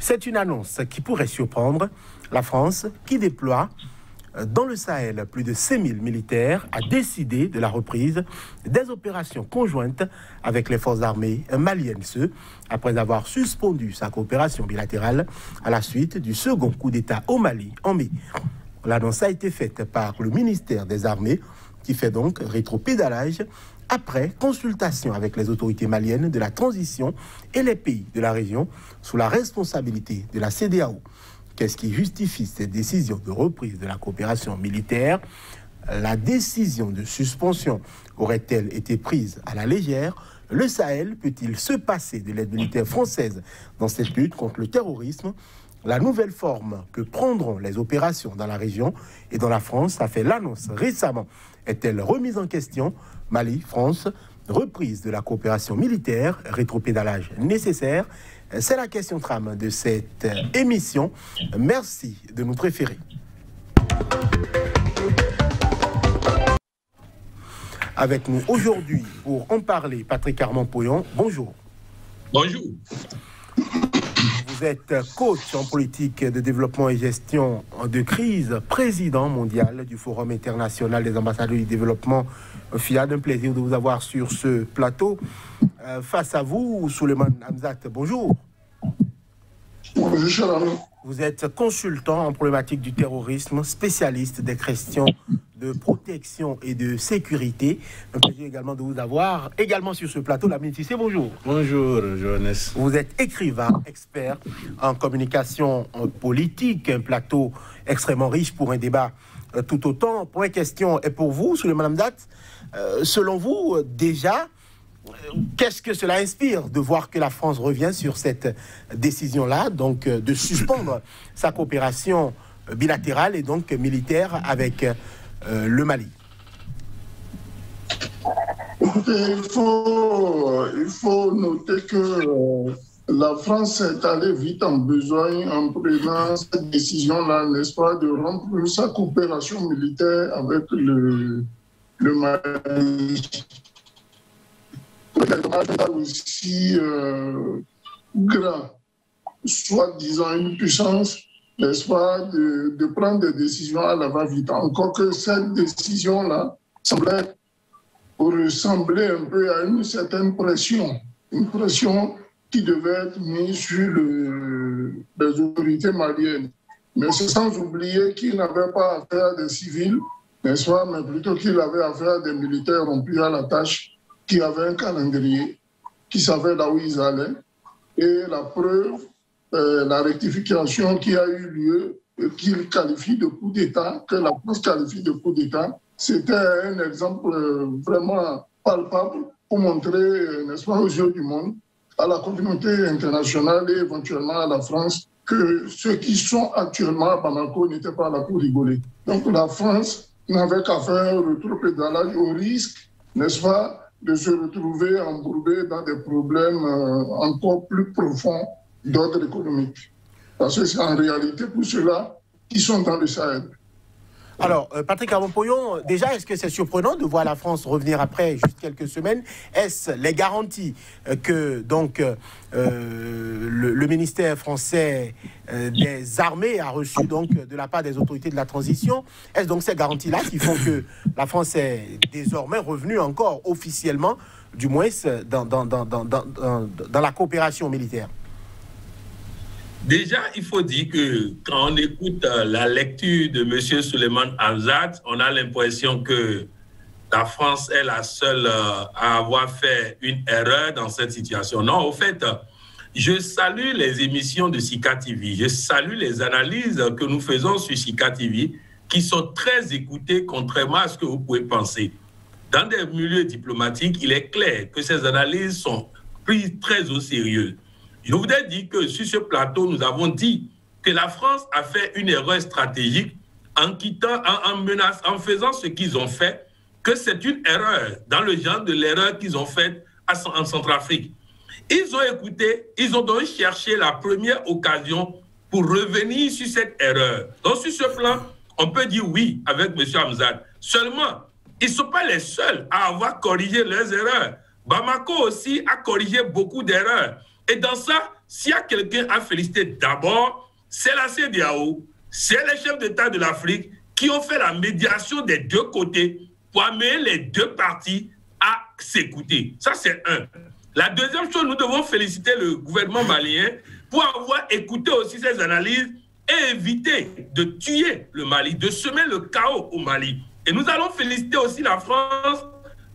C'est une annonce qui pourrait surprendre la France qui déploie dans le Sahel plus de 5000 militaires a décidé de la reprise des opérations conjointes avec les forces armées maliennes, après avoir suspendu sa coopération bilatérale à la suite du second coup d'État au Mali en mai. L'annonce a été faite par le ministère des Armées qui fait donc rétropédalage après consultation avec les autorités maliennes de la transition et les pays de la région sous la responsabilité de la CEDEAO. Qu'est-ce qui justifie cette décision de reprise de la coopération militaire? La décision de suspension aurait-elle été prise à la légère? Le Sahel peut-il se passer de l'aide militaire française dans cette lutte contre le terrorisme? La nouvelle forme que prendront les opérations dans la région et dont la France a fait l'annonce récemment est-elle remise en question? Mali, France, reprise de la coopération militaire, rétropédalage nécessaire? C'est la question trame de cette émission. Merci de nous préférer. Avec nous aujourd'hui pour en parler, Patrick Armand-Poyon. Bonjour. Bonjour. Vous êtes coach en politique de développement et gestion de crise, président mondial du Forum international des ambassadeurs du développement FIAD. Un plaisir de vous avoir sur ce plateau. Face à vous, Souleymane Hamzat, bonjour. Bonjour, cher ami. Vous êtes consultant en problématique du terrorisme, spécialiste des questions de protection et de sécurité. Un plaisir également de vous avoir également sur ce plateau. Lamine Tissé, bonjour. Bonjour, Johannes. Vous êtes écrivain, expert en communication politique, un plateau extrêmement riche pour un débat tout autant. Première question est pour vous, Souleymane Hamzat. Selon vous, déjà, qu'est-ce que cela inspire de voir que la France revient sur cette décision-là, donc de suspendre sa coopération bilatérale et donc militaire avec le Mali? Écoutez, il faut noter que la France est allée vite en besoin en prenant cette décision-là, n'est-ce pas, de rompre sa coopération militaire avec le Mali. Peut-être aussi grand, soi-disant une puissance, n'est-ce pas, de prendre des décisions à la va-vite. Encore que cette décision-là semblait ressembler un peu à une certaine pression, une pression qui devait être mise sur les autorités maliennes. Mais c'est sans oublier qu'ils n'avaient pas affaire à des civils, n'est-ce pas, mais plutôt qu'ils avaient affaire à des militaires rompus à la tâche, qui avaient un calendrier, qui savaient là où ils allaient. Et la preuve, la rectification qui a eu lieu, qu'ils qualifient de coup d'État, que la France qualifie de coup d'État, c'était un exemple vraiment palpable pour montrer, n'est-ce pas, aux yeux du monde, à la communauté internationale et éventuellement à la France, que ceux qui sont actuellement à Bamako n'étaient pas là pour rigoler. Donc la France n'avait qu'à faire un rétropédalage au risque, n'est-ce pas, de se retrouver embourbé dans des problèmes encore plus profonds d'ordre économique. Parce que c'est en réalité pour ceux-là qui sont dans le Sahel. Alors, Patrick Armand-Poyon, déjà, est-ce que c'est surprenant de voir la France revenir après juste quelques semaines? Est-ce les garanties que donc le ministère français des armées a reçues donc de la part des autorités de la transition? Est-ce donc ces garanties-là qui font que la France est désormais revenue encore officiellement, du moins dans la coopération militaire? Déjà, il faut dire que quand on écoute la lecture de M. Souleymane Hamzat, on a l'impression que la France est la seule à avoir fait une erreur dans cette situation. Non, au fait, je salue les émissions de Sika TV, je salue les analyses que nous faisons sur Sika TV, qui sont très écoutées, contrairement à ce que vous pouvez penser. Dans des milieux diplomatiques, il est clair que ces analyses sont prises très au sérieux. Je voudrais dire que sur ce plateau, nous avons dit que la France a fait une erreur stratégique en quittant, en faisant ce qu'ils ont fait, que c'est une erreur dans le genre de l'erreur qu'ils ont faite en Centrafrique. Ils ont écouté, ils ont donc cherché la première occasion pour revenir sur cette erreur. Donc sur ce plan, on peut dire oui avec M. Hamzat. Seulement, ils ne sont pas les seuls à avoir corrigé leurs erreurs. Bamako aussi a corrigé beaucoup d'erreurs. Et dans ça, s'il y a quelqu'un à féliciter d'abord, c'est la CEDEAO, c'est les chefs d'État de l'Afrique qui ont fait la médiation des deux côtés pour amener les deux parties à s'écouter. Ça, c'est un. La deuxième chose, nous devons féliciter le gouvernement malien pour avoir écouté aussi ces analyses et éviter de tuer le Mali, de semer le chaos au Mali. Et nous allons féliciter aussi la France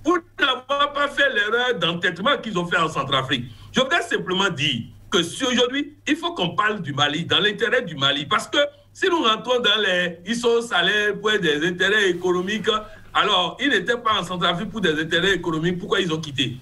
pour n'avoir pas fait l'erreur d'entêtement qu'ils ont fait en Centrafrique. Je voudrais simplement dire que si aujourd'hui, il faut qu'on parle du Mali, dans l'intérêt du Mali, parce que si nous rentrons dans les... Ils sont salaires pour des intérêts économiques, alors ils n'étaient pas en Centrafrique pour des intérêts économiques, pourquoi ils ont quitté?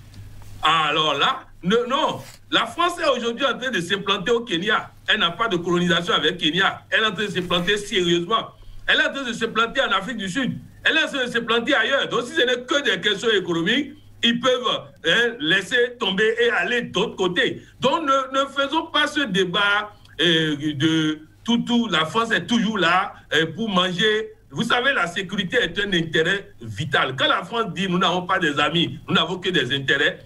Alors là, non, la France est aujourd'hui en train de s'implanter au Kenya. Elle n'a pas de colonisation avec Kenya. Elle est en train de s'implanter sérieusement. Elle est en train de s'implanter en Afrique du Sud. Elle est en train de s'implanter ailleurs. Donc si ce n'est que des questions économiques, ils peuvent laisser tomber et aller d'autre côté. Donc ne faisons pas ce débat de tout. La France est toujours là pour manger. Vous savez, la sécurité est un intérêt vital. Quand la France dit nous n'avons pas des amis, nous n'avons que des intérêts,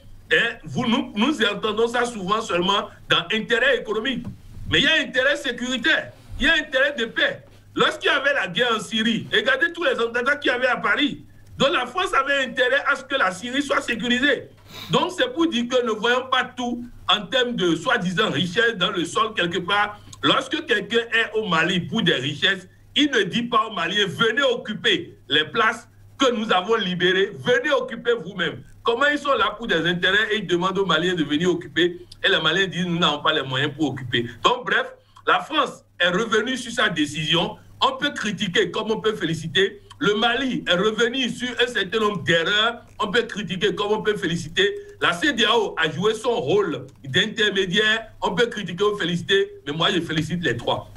nous entendons ça souvent seulement dans intérêt économique. Mais il y a intérêt sécuritaire, il y a intérêt de paix. Lorsqu'il y avait la guerre en Syrie, regardez tous les attentats qu'il y avait à Paris. Donc la France avait intérêt à ce que la Syrie soit sécurisée. Donc c'est pour dire que ne voyons pas tout en termes de soi-disant richesse dans le sol quelque part. Lorsque quelqu'un est au Mali pour des richesses, il ne dit pas aux Maliens, venez occuper les places que nous avons libérées, venez occuper vous-même. Comment ils sont là pour des intérêts et ils demandent aux Maliens de venir occuper et les Maliens disent nous n'avons pas les moyens pour occuper. Donc bref, la France est revenue sur sa décision. On peut critiquer comme on peut féliciter. Le Mali est revenu sur un certain nombre d'erreurs. On peut critiquer comme on peut féliciter. La CEDEAO a joué son rôle d'intermédiaire. On peut critiquer ou féliciter, mais moi je félicite les trois.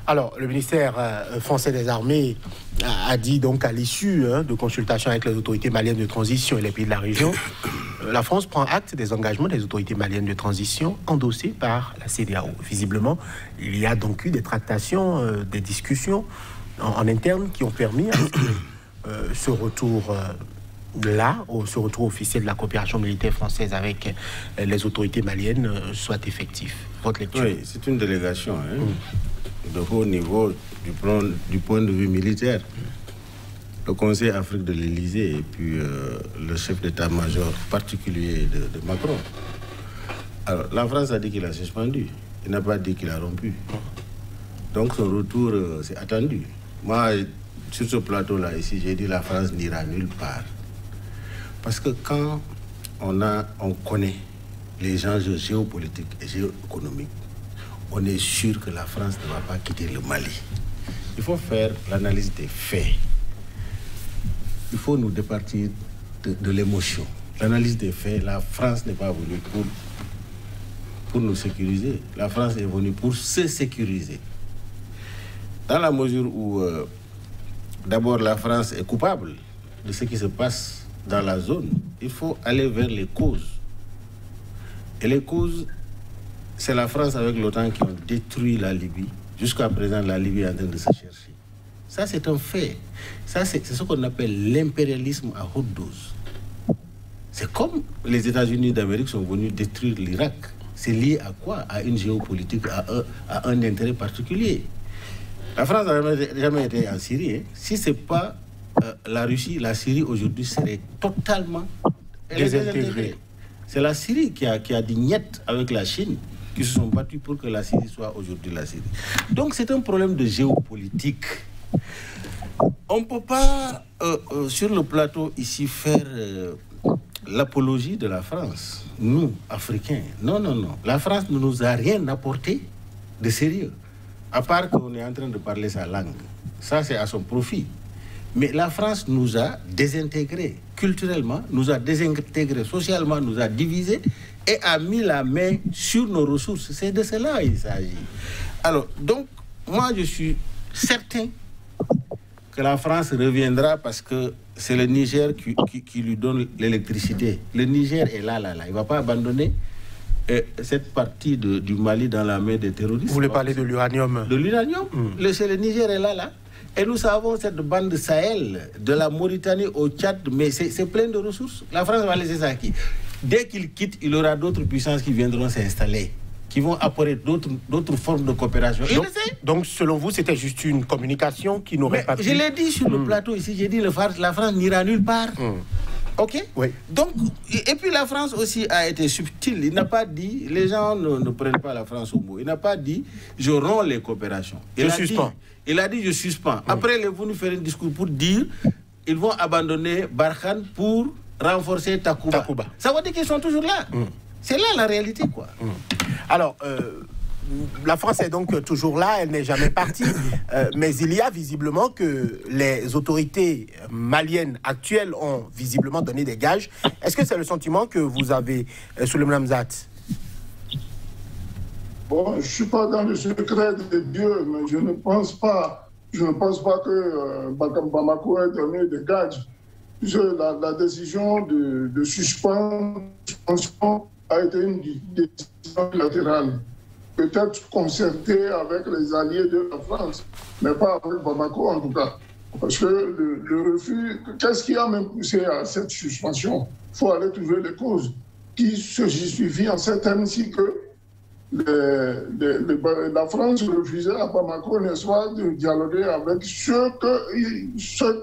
Alors, le ministère français des Armées a dit donc à l'issue de consultations avec les autorités maliennes de transition et les pays de la région, la France prend acte des engagements des autorités maliennes de transition endossés par la CEDEAO. Visiblement, il y a donc eu des tractations, des discussions en interne qui ont permis ce retour ce retour officiel de la coopération militaire française avec les autorités maliennes soit effectif. Votre lecture? Oui, c'est une délégation de haut niveau du point de vue militaire. Le Conseil Afrique de l'Élysée et puis le chef d'état-major particulier de Macron. Alors, la France a dit qu'il a suspendu. Il n'a pas dit qu'il a rompu. Donc son retour, c'est attendu. Moi, sur ce plateau-là, ici, j'ai dit la France n'ira nulle part. Parce que quand on connaît les enjeux géopolitiques et géoéconomiques, on est sûr que la France ne va pas quitter le Mali. Il faut faire l'analyse des faits. Il faut nous départir de l'émotion. L'analyse des faits, la France n'est pas venue pour nous sécuriser. La France est venue pour se sécuriser. Dans la mesure où, d'abord, la France est coupable de ce qui se passe dans la zone, il faut aller vers les causes. Et les causes, c'est la France avec l'OTAN qui ont détruit la Libye. Jusqu'à présent, la Libye est en train de se chercher. Ça, c'est un fait. Ça, c'est ce qu'on appelle l'impérialisme à haute dose. C'est comme les États-Unis d'Amérique sont venus détruire l'Irak. C'est lié à quoi? À une géopolitique, à un intérêt particulier. La France n'a jamais été en Syrie. Si ce n'est pas la Russie, la Syrie aujourd'hui serait totalement désintégrée. C'est la Syrie qui a dit niet avec la Chine, qui se sont battus pour que la Syrie soit aujourd'hui la Syrie. Donc c'est un problème de géopolitique. On ne peut pas, sur le plateau ici, faire l'apologie de la France, nous, Africains. Non. La France ne nous a rien apporté de sérieux, à part qu'on est en train de parler sa langue. Ça, c'est à son profit. Mais la France nous a désintégrés culturellement, nous a désintégrés socialement, nous a divisés et a mis la main sur nos ressources. C'est de cela qu'il s'agit. Alors, donc, moi, je suis certain que la France reviendra parce que c'est le Niger qui lui donne l'électricité. Le Niger est là. Il ne va pas abandonner cette partie du Mali dans la main des terroristes. Vous voulez parler de l'uranium? De l'uranium. Le Niger est là. Et nous savons cette bande Sahel, de la Mauritanie au Tchad, mais c'est plein de ressources. La France va laisser ça à qui? Dès qu'il quitte, il y aura d'autres puissances qui viendront s'installer, qui vont apporter d'autres formes de coopération. Donc, selon vous, c'était juste une communication qui n'aurait pas pu... Je l'ai dit sur le plateau ici, j'ai dit la France n'ira nulle part. Ok. Oui. Donc, et puis la France aussi a été subtile. Il n'a pas dit, les gens ne prennent pas la France au mot. Il n'a pas dit, je romps les coopérations. Il a dit, je suspends. Après, il est venu faire un discours pour dire, ils vont abandonner Barkhane pour renforcer Takuba. Ça veut dire qu'ils sont toujours là. C'est là la réalité, quoi. Alors, la France est donc toujours là, elle n'est jamais partie, mais il y a visiblement que les autorités maliennes actuelles ont visiblement donné des gages. Est-ce que c'est le sentiment que vous avez, Souleymane Hamzat? Bon, je ne suis pas dans le secret de Dieu, mais je ne pense pas que Bamako ait donné des gages. La décision de suspension a été une décision latérale. Peut-être concerté avec les alliés de la France, mais pas avec Bamako en tout cas. Parce que le refus, qu'est-ce qui a même poussé à cette suspension? Il faut aller trouver les causes qui se justifient en ces termes-ci que la France refusait à Bamako, n'est-ce pas, de dialoguer avec ceux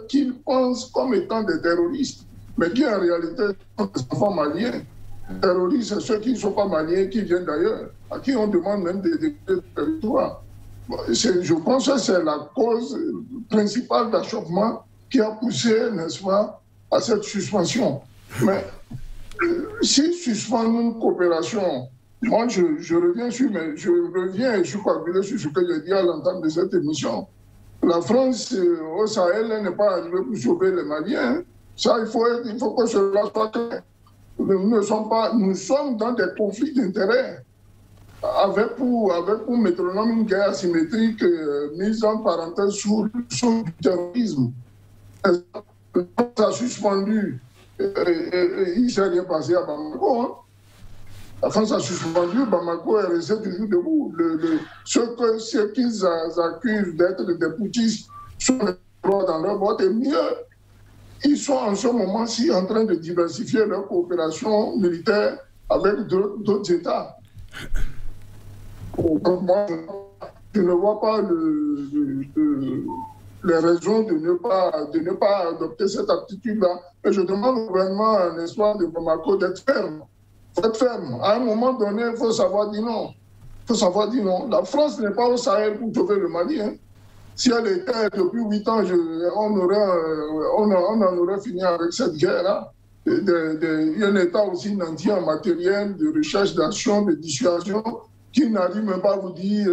qu'ils pensent comme étant des terroristes, mais qui en réalité sont des enfants maliens. Les terroristes, c'est ceux qui ne sont pas maliens, qui viennent d'ailleurs, à qui on demande même des décrets de territoire. Je pense que c'est la cause principale d'achoppement qui a poussé, n'est-ce pas, à cette suspension. Mais si suspendre une coopération, moi je reviens sur, mais je reviens et je suis calculé sur ce que j'ai dit à l'entame de cette émission. La France au Sahel n'est pas arrivée pour sauver les Maliens. Ça, il faut que cela soit clair. Nous sommes dans des conflits d'intérêts avec pour métronome une guerre asymétrique mise en parenthèse sous le terrorisme. Ça a suspendu, il ne s'est rien passé à Bamako. Hein. La France a suspendu, Bamako est resté toujours debout. Ceux qu'ils accusent d'être des putschistes sont dans leur boîte et mieux. Ils sont en ce moment-ci en train de diversifier leur coopération militaire avec d'autres États. Donc moi, je ne vois pas les raisons de ne pas adopter cette attitude-là. Et je demande au gouvernement, n'est-ce pas, de Bamako d'être ferme. Il faut être ferme. À un moment donné, il faut savoir dire non. Il faut savoir dire non. La France n'est pas au Sahel pour sauver le Mali. Hein. Si elle était depuis 8 ans, on en aurait fini avec cette guerre-là. Il y a un État aussi nanti en matériel de recherche, d'action, de dissuasion, qui n'arrive même pas à vous dire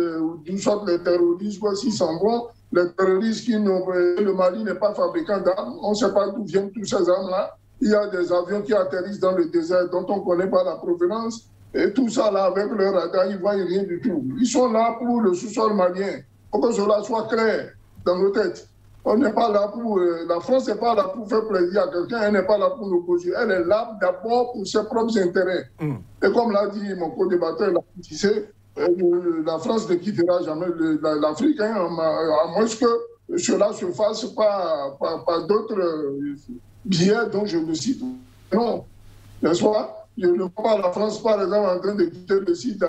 d'où sortent les terroristes, s'ils s'en vont. Les terroristes le Mali n'est pas fabricant d'armes, on ne sait pas d'où viennent toutes ces armes-là. Il y a des avions qui atterrissent dans le désert dont on ne connaît pas la provenance. Et tout ça, là, avec le radar, ils ne voient rien du tout. Ils sont là pour le sous-sol malien. Il faut que cela soit clair dans nos têtes. On n'est pas là pour... la France n'est pas là pour faire plaisir à quelqu'un, elle n'est pas là pour nous poser. Elle est là d'abord pour ses propres intérêts. Et comme l'a dit mon co-débatteur, la France ne quittera jamais l'Afrique, hein, à moins que cela se fasse par d'autres biais dont je le cite. Non, n'est-ce pas? Je ne vois pas la France, par exemple, en train de quitter le site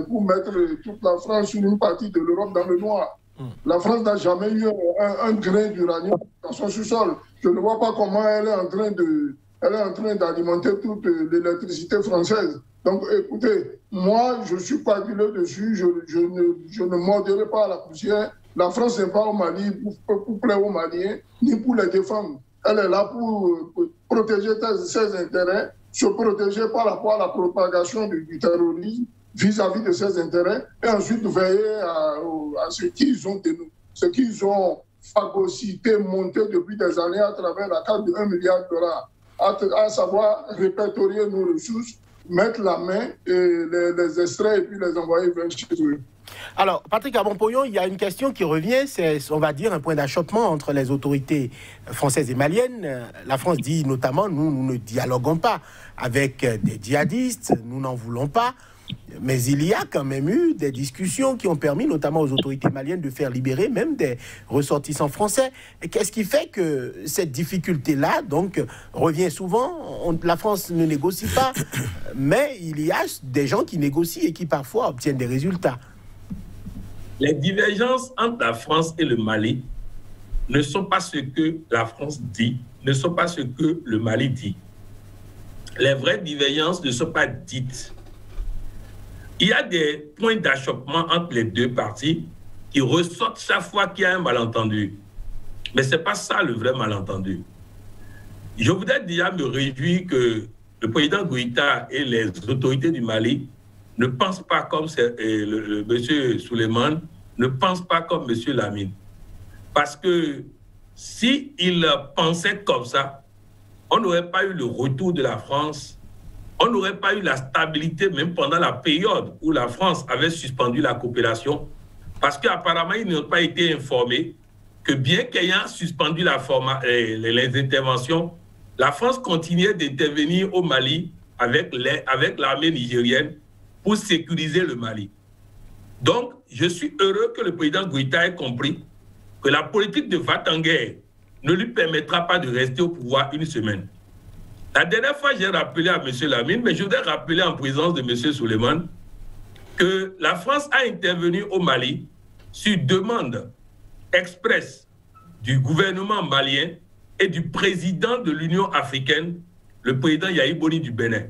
pour mettre toute la France sur une partie de l'Europe dans le noir. La France n'a jamais eu un grain d'uranium dans son sous-sol. Je ne vois pas comment elle est en train d'alimenter toute l'électricité française. Donc, écoutez, moi, je suis calculé dessus, je ne morderai pas à la poussière. La France n'est pas au Mali pour plaire aux Maliens, ni pour les défendre. Elle est là pour protéger ses intérêts, se protéger par rapport à la propagation du terrorisme vis-à-vis de ses intérêts, et ensuite veiller à ce qu'ils ont phagocyté, monté depuis des années à travers la carte de 1 milliard de dollars, à savoir répertorier nos ressources, mettre la main et les extraits et puis les envoyer vers chez eux. Alors, Patrick Abompoyon, il y a une question qui revient, c'est, on va dire, un point d'achoppement entre les autorités françaises et maliennes. La France dit notamment, nous ne dialoguons pas avec des djihadistes, nous n'en voulons pas. Mais il y a quand même eu des discussions qui ont permis notamment aux autorités maliennes de faire libérer même des ressortissants français. Qu'est-ce qui fait que cette difficulté-là donc revient souvent? La France ne négocie pas, mais il y a des gens qui négocient et qui parfois obtiennent des résultats. Les divergences entre la France et le Mali ne sont pas ce que la France dit, ne sont pas ce que le Mali dit. Les vraies divergences ne sont pas dites. Il y a des points d'achoppement entre les deux parties qui ressortent chaque fois qu'il y a un malentendu. Mais ce n'est pas ça le vrai malentendu. Je voudrais déjà me réjouir que le président Goïta et les autorités du Mali ne pensent pas comme M. Souleymane, ne pensent pas comme M. Lamine. Parce que s'ils pensaient comme ça, on n'aurait pas eu le retour de la France, on n'aurait pas eu la stabilité même pendant la période où la France avait suspendu la coopération, parce qu'apparemment, ils n'ont pas été informés que bien qu'ayant suspendu les interventions, la France continuait d'intervenir au Mali avec l'armée nigérienne pour sécuriser le Mali. Donc, je suis heureux que le président Goïta ait compris que la politique de va-t-en-guerre ne lui permettra pas de rester au pouvoir une semaine. La dernière fois, j'ai rappelé à M. Lamine, mais je voudrais rappeler en présence de M. Souleymane que la France a intervenu au Mali sur demande expresse du gouvernement malien et du président de l'Union africaine, le président Yahi Boni du Bénin.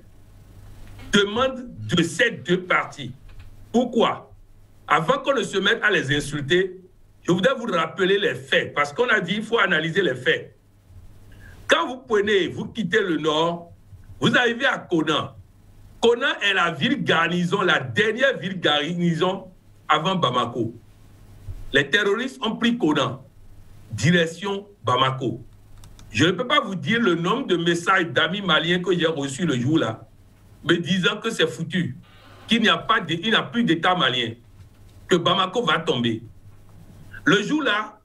Demande de ces deux parties. Pourquoi? Avant qu'on ne se mette à les insulter, je voudrais vous rappeler les faits, parce qu'on a dit qu'il faut analyser les faits. Quand vous quittez le nord, vous arrivez à Konan. Konan est la ville garnison, la dernière ville garnison avant Bamako. Les terroristes ont pris Konan, direction Bamako. Je ne peux pas vous dire le nombre de messages d'amis maliens que j'ai reçus le jour-là, me disant que c'est foutu, qu'il n'y a plus d'État malien, que Bamako va tomber. Le jour-là,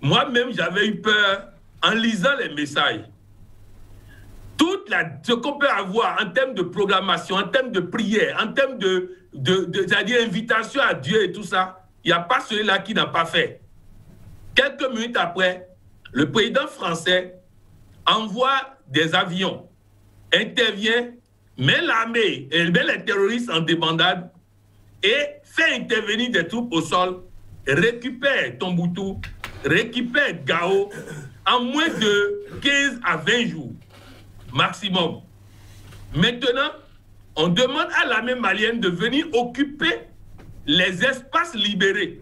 moi-même, j'avais eu peur en lisant les messages. Ce qu'on peut avoir en termes de programmation, en termes de prière, en termes c'est-à-dire invitation à Dieu et tout ça, il n'y a pas celui-là qui n'a pas fait. Quelques minutes après, le président français envoie des avions, intervient, met l'armée et met les terroristes en débandade et fait intervenir des troupes au sol, récupère Tombouctou, récupère Gao en moins de 15 à 20 jours maximum. Maintenant, on demande à l'armée malienne de venir occuper les espaces libérés.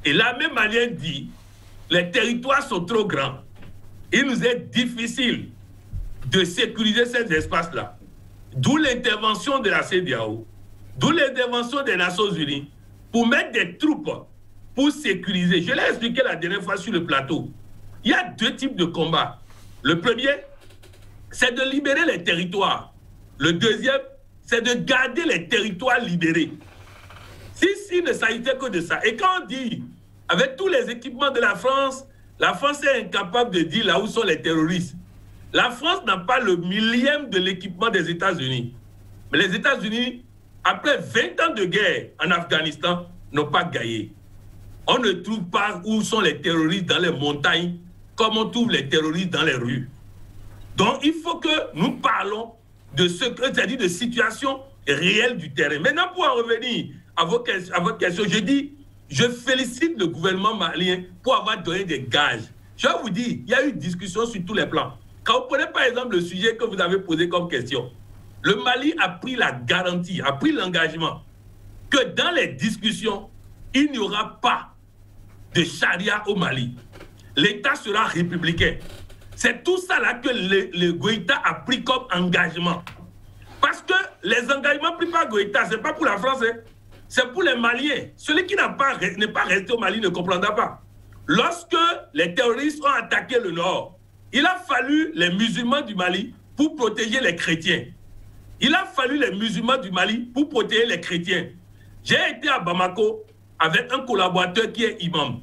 Et l'armée malienne dit, les territoires sont trop grands. Il nous est difficile de sécuriser ces espaces-là. D'où l'intervention de la CEDEAO, d'où l'intervention des Nations Unies pour mettre des troupes pour sécuriser. Je l'ai expliqué la dernière fois sur le plateau. Il y a deux types de combats. Le premier, c'est de libérer les territoires. Le deuxième, c'est de garder les territoires libérés. Si ne s'agissait que de ça. Et quand on dit, avec tous les équipements de la France est incapable de dire là où sont les terroristes. La France n'a pas le millième de l'équipement des États-Unis. Mais les États-Unis, après 20 ans de guerre en Afghanistan, n'ont pas gagné. On ne trouve pas où sont les terroristes dans les montagnes, comme on trouve les terroristes dans les rues. Donc, il faut que nous parlons de ce que, c'est-à-dire de situation réelle du terrain. Maintenant, pour en revenir à votre question, je dis, je félicite le gouvernement malien pour avoir donné des gages. Je vous dis, il y a eu une discussion sur tous les plans. Quand vous prenez par exemple le sujet que vous avez posé comme question, le Mali a pris la garantie, a pris l'engagement que dans les discussions, il n'y aura pas de charia au Mali. L'État sera républicain. C'est tout ça là que le Goïta a pris comme engagement. Parce que les engagements pris par Goïta, ce n'est pas pour la France, hein. C'est pour les Maliens. Celui qui n'est pas resté au Mali ne comprendra pas. Lorsque les terroristes ont attaqué le Nord, il a fallu les musulmans du Mali pour protéger les chrétiens. Il a fallu les musulmans du Mali pour protéger les chrétiens. J'ai été à Bamako avec un collaborateur qui est imam.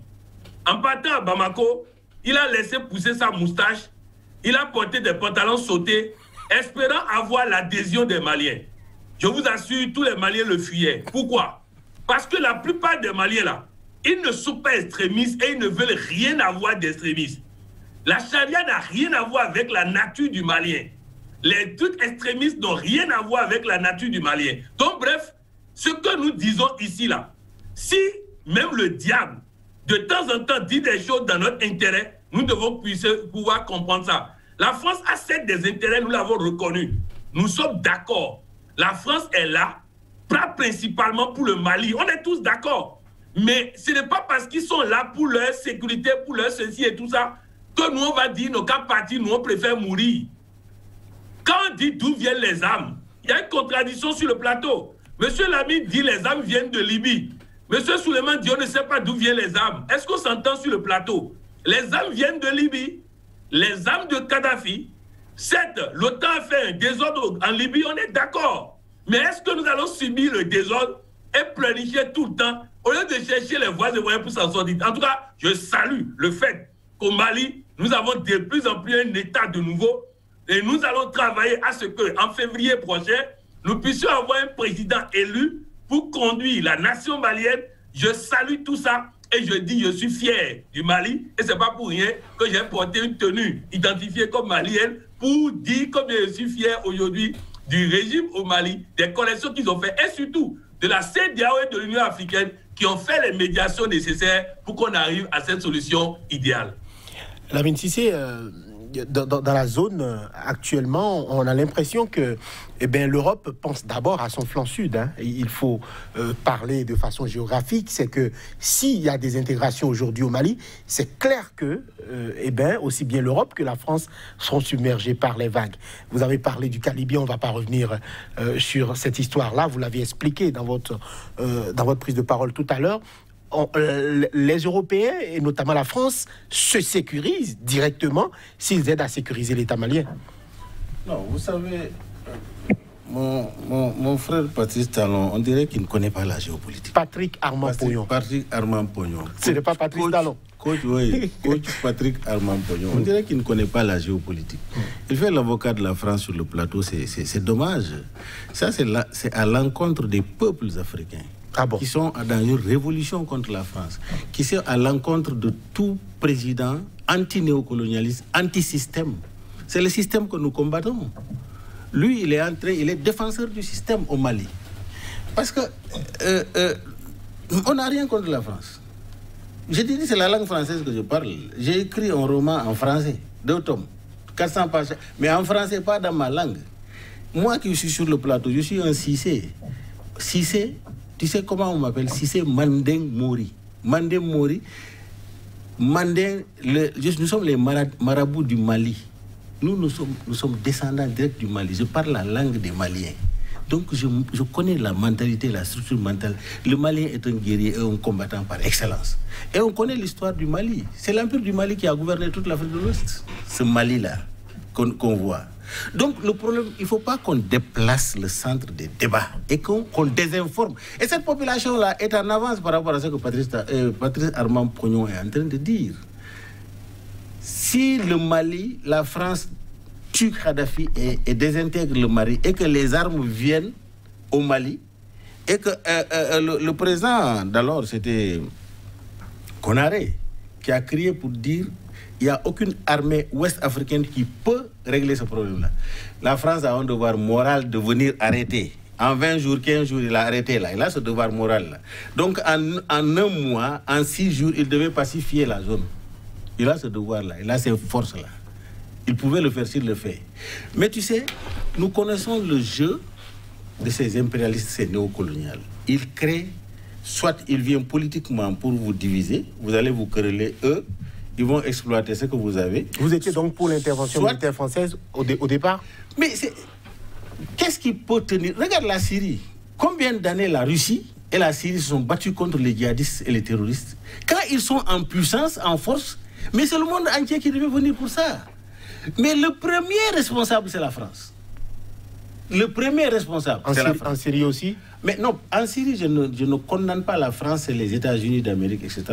En partant à Bamako, il a laissé pousser sa moustache, il a porté des pantalons sautés, espérant avoir l'adhésion des Maliens. je vous assure, tous les Maliens le fuyaient. Pourquoi? Parce que la plupart des Maliens, là, ils ne sont pas extrémistes et ils ne veulent rien avoir d'extrémistes. La charia n'a rien à voir avec la nature du Malien. Les trucs extrémistes n'ont rien à voir avec la nature du Malien. Donc, bref, ce que nous disons ici, là, si même le diable, de temps en temps, dit des choses dans notre intérêt, nous devons pouvoir comprendre ça. La France a certes des intérêts, nous l'avons reconnu. Nous sommes d'accord. La France est là, principalement pour le Mali. On est tous d'accord. Mais ce n'est pas parce qu'ils sont là pour leur sécurité, pour leur ceci et tout ça, que nous, on va dire, nos cas partis, nous, on préfère mourir. Quand on dit d'où viennent les armes, il y a une contradiction sur le plateau. Monsieur Lamy dit les armes viennent de Libye. Monsieur Souleymane dit on ne sait pas d'où viennent les armes. Est-ce qu'on s'entend sur le plateau? Les armes viennent de Libye. Les armes de Kadhafi. Certes, l'OTAN a fait un désordre en Libye, on est d'accord. Mais est-ce que nous allons subir le désordre et planifier tout le temps au lieu de chercher les voies et moyens pour s'en sortir? En tout cas, je salue le fait qu'au Mali, nous avons de plus en plus un État de nouveau et nous allons travailler à ce qu'en février prochain, nous puissions avoir un président élu pour conduire la nation malienne. Je salue tout ça et je dis je suis fier du Mali et c'est pas pour rien que j'ai porté une tenue identifiée comme malienne pour dire combien je suis fier aujourd'hui du régime au Mali, des collections qu'ils ont fait et surtout de la CEDEAO et de l'Union africaine qui ont fait les médiations nécessaires pour qu'on arrive à cette solution idéale. Lamine Cissé, dans la zone actuellement, on a l'impression que l'Europe pense d'abord à son flanc sud. Hein. Il faut parler de façon géographique. C'est que s'il y a des intégrations aujourd'hui au Mali, c'est clair que aussi bien l'Europe que la France seront submergées par les vagues. Vous avez parlé du Calibien, on ne va pas revenir sur cette histoire-là. Vous l'avez expliqué dans votre prise de parole tout à l'heure. Les Européens, et notamment la France, se sécurisent directement s'ils aident à sécuriser l'État malien. Non, vous savez, mon frère Patrice Talon, on dirait qu'il ne connaît pas la géopolitique. Patrick Armand Pognon. Patrick Armand Pognon. Ce n'est pas Patrice Talon. Coach Patrick Armand Pognon. On dirait qu'il ne connaît pas la géopolitique. Il fait l'avocat de la France sur le plateau, c'est dommage. Ça, c'est à l'encontre des peuples africains. Ah bon? Qui sont dans une révolution contre la France, qui sont à l'encontre de tout président anti-néocolonialiste, anti-système. C'est le système que nous combattons. Lui, il est défenseur du système au Mali. Parce que on n'a rien contre la France. Je dis, c'est la langue française que je parle. J'ai écrit un roman en français, 2 tomes, 400 pages, mais en français, pas dans ma langue. Moi qui suis sur le plateau, je suis un Cissé. Cissé, tu sais comment on m'appelle? Cissé Mandeng Mori. Mandeng Mori. Nous sommes les marabouts du Mali. Nous sommes descendants directs du Mali. Je parle la langue des Maliens. Donc je connais la mentalité, la structure mentale. Le Malien est un guerrier et un combattant par excellence. Et on connaît l'histoire du Mali. C'est l'Empire du Mali qui a gouverné toute l'Afrique de l'Ouest. Ce Mali-là qu'on voit. Donc le problème, il ne faut pas qu'on déplace le centre des débats et qu'on désinforme. Et cette population-là est en avance par rapport à ce que Patrice Armand Pognon est en train de dire. Si le Mali, la France tue Kadhafi et désintègre le Mali et que les armes viennent au Mali et que le président d'alors, c'était Konaré, qui a crié pour dire il n'y a aucune armée ouest-africaine qui peut régler ce problème-là. La France a un devoir moral de venir arrêter. En 20 jours, 15 jours, il a arrêté là. Il a ce devoir moral-là. Donc, en un mois, en 6 jours, il devait pacifier la zone. Il a ce devoir-là. Il a ces forces-là. Il pouvait le faire s'il le fait. Mais tu sais, nous connaissons le jeu de ces impérialistes, ces néocoloniales. Ils créent, soit ils viennent politiquement pour vous diviser, vous allez vous quereller eux, ils vont exploiter ce que vous avez. Vous étiez donc pour l'intervention militaire française au départ? Mais qu'est-ce qui peut tenir? Regarde la Syrie. Combien d'années la Russie et la Syrie se sont battus contre les djihadistes et les terroristes? Quand ils sont en puissance, en force, mais c'est le monde entier qui devait venir pour ça. Mais le premier responsable, c'est la France. Le premier responsable, c'est la France. En Syrie aussi? Mais non, en Syrie, je ne condamne pas la France et les États-Unis d'Amérique, etc.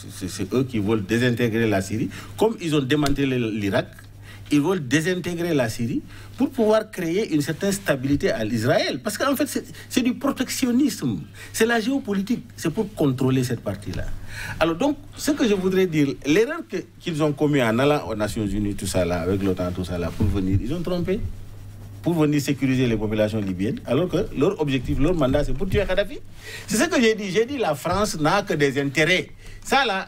C'est eux qui veulent désintégrer la Syrie. Comme ils ont démantelé l'Irak, ils veulent désintégrer la Syrie pour pouvoir créer une certaine stabilité à l'Israël. Parce qu'en fait, c'est du protectionnisme. C'est la géopolitique. C'est pour contrôler cette partie-là. Alors donc, ce que je voudrais dire, l'erreur qu'ils ont commis en allant aux Nations Unies, tout ça là, avec l'OTAN, tout ça là, pour venir, ils ont trompé. Pour venir sécuriser les populations libyennes, alors que leur objectif, leur mandat, c'est pour tuer Kadhafi. C'est ce que j'ai dit. J'ai dit la France n'a que des intérêts. Ça là,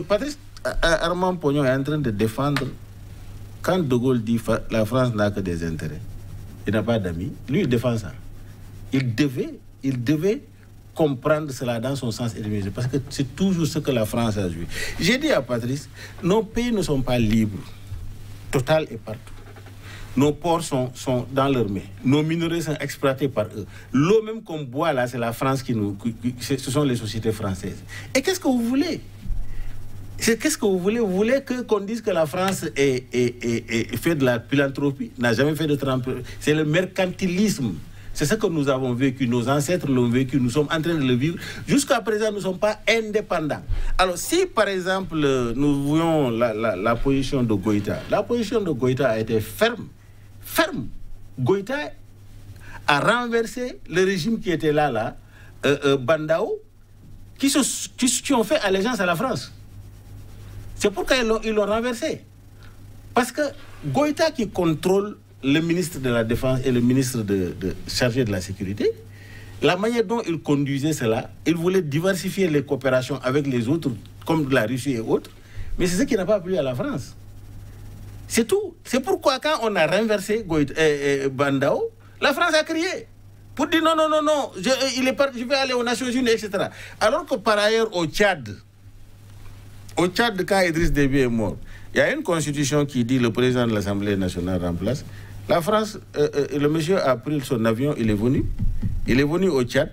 Patrice Armand Pognon est en train de défendre. Quand De Gaulle dit la France n'a que des intérêts, il n'a pas d'amis, lui il défend ça. Il devait comprendre cela dans son sens éliminer, parce que c'est toujours ce que la France a joué. J'ai dit à Patrice, nos pays ne sont pas libres, total et partout. Nos ports sont dans leurs mains. Nos minerais sont exploités par eux. L'eau même qu'on boit là, c'est la France ce sont les sociétés françaises. Et qu'est-ce que vous voulez? Qu'est-ce que vous voulez? Vous voulez qu'on dise que la France fait de la philanthropie, n'a jamais fait de philanthropie. C'est le mercantilisme. C'est ce que nous avons vécu, nos ancêtres l'ont vécu, nous sommes en train de le vivre. Jusqu'à présent, nous ne sommes pas indépendants. Alors, si par exemple, nous voyons la position de Goïta, la position de Goïta a été ferme. Ferme. Goïta a renversé le régime qui était là, Bandao, qui ont fait allégeance à la France. C'est pourquoi ils l'ont renversé. Parce que Goïta qui contrôle le ministre de la Défense et le ministre chargé de la Sécurité, la manière dont il conduisait cela, il voulait diversifier les coopérations avec les autres, comme la Russie et autres, mais c'est ce qui n'a pas plu à la France. C'est tout. C'est pourquoi quand on a renversé Bandao, la France a crié pour dire non, je vais aller aux Nations Unies, etc. Alors que par ailleurs au Tchad, quand Idriss Déby est mort, il y a une constitution qui dit le président de l'Assemblée nationale remplace. La France, le monsieur a pris son avion, il est venu au Tchad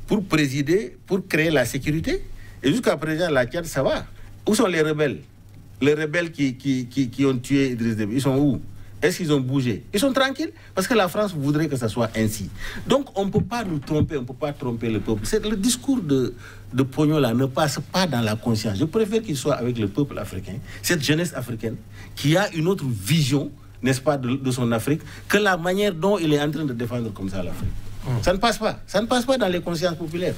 pour présider, pour créer la sécurité. Et jusqu'à présent, la Tchad, ça va. Où sont les rebelles? Les rebelles qui ont tué Idriss Déby, ils sont où? Est-ce qu'ils ont bougé? Ils sont tranquilles parce que la France voudrait que ça soit ainsi. Donc on ne peut pas nous tromper, on ne peut pas tromper le peuple. Le discours de Pognon là ne passe pas dans la conscience. Je préfère qu'il soit avec le peuple africain, cette jeunesse africaine qui a une autre vision, n'est-ce pas, de son Afrique, que la manière dont il est en train de défendre comme ça l'Afrique. Ça ne passe pas. Ça ne passe pas dans les consciences populaires.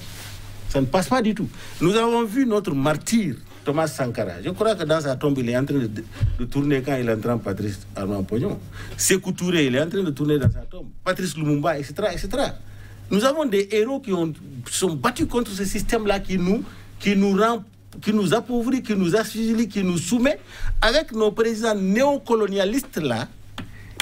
Ça ne passe pas du tout. Nous avons vu notre martyr, Thomas Sankara. Je crois que dans sa tombe, il est en train de tourner quand il entend Patrice Armand Pognon. Sékou Touré, il est en train de tourner dans sa tombe. Patrice Lumumba, etc., etc. Nous avons des héros qui sont battus contre ce système-là qui nous appauvrit, qui nous assujetit, qui nous soumet, avec nos présidents néocolonialistes-là,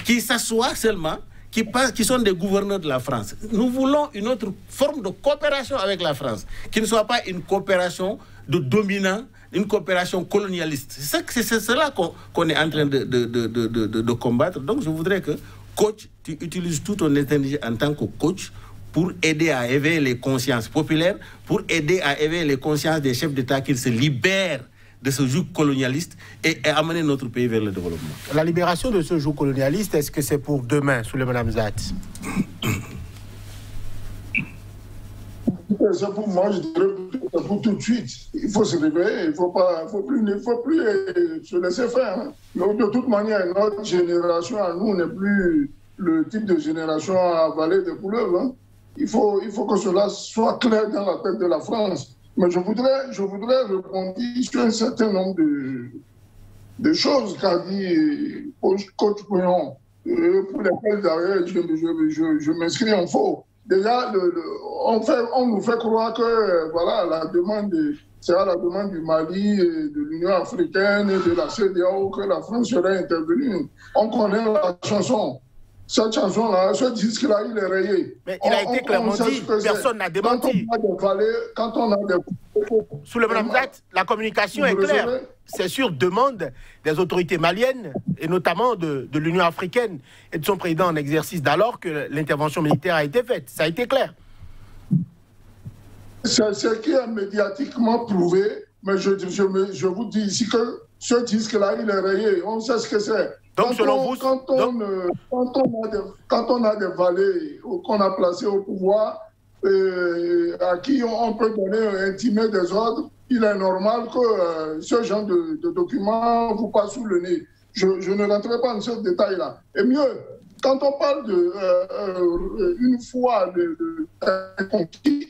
qui s'assoient seulement, qui sont des gouverneurs de la France. Nous voulons une autre forme de coopération avec la France, qui ne soit pas une coopération de dominants, une coopération colonialiste. C'est cela qu'on est en train de combattre. Donc je voudrais que, coach, tu utilises toute ton énergie en tant que coach pour aider à éveiller les consciences populaires, pour aider à éveiller les consciences des chefs d'État qu'ils se libèrent de ce joug colonialiste et amener notre pays vers le développement. La libération de ce joug colonialiste, est-ce que c'est pour demain, Souleymane Hamzat? C'est pour moi, je dirais, pour tout de suite. Il faut se réveiller, il ne faut plus se laisser faire. Hein. Donc, de toute manière, notre génération à nous n'est plus le type de génération à avaler des couleuvres. Hein. Il faut que cela soit clair dans la tête de la France. Mais je voudrais répondre sur un certain nombre de choses qu'a dit Coach Pognon, pour lesquelles d'ailleurs je m'inscris en faux. Déjà, on nous fait croire que voilà, la demande sera la demande du Mali, et de l'Union africaine et de la CEDEAO que la France serait intervenue. On connaît la chanson. Cette chanson-là, ce disque-là, il est rayé. Mais il a été clairement dit, personne n'a démenti. Quand on a des... Sous le même date, la communication est claire. C'est sur demande des autorités maliennes, et notamment de l'Union africaine et de son président en exercice, d'alors que l'intervention militaire a été faite. Ça a été clair. C'est ce qui est médiatiquement prouvé, mais je vous dis ici que ce disque-là, il est rayé. On sait ce que c'est. Donc, selon vous... Quand on a des valets qu'on a placés au pouvoir, à qui on peut donner, intimer des ordres, il est normal que ce genre de documents vous passe sous le nez. Je ne rentrerai pas dans ce détail-là. Et mieux, quand on parle une fois de conquis,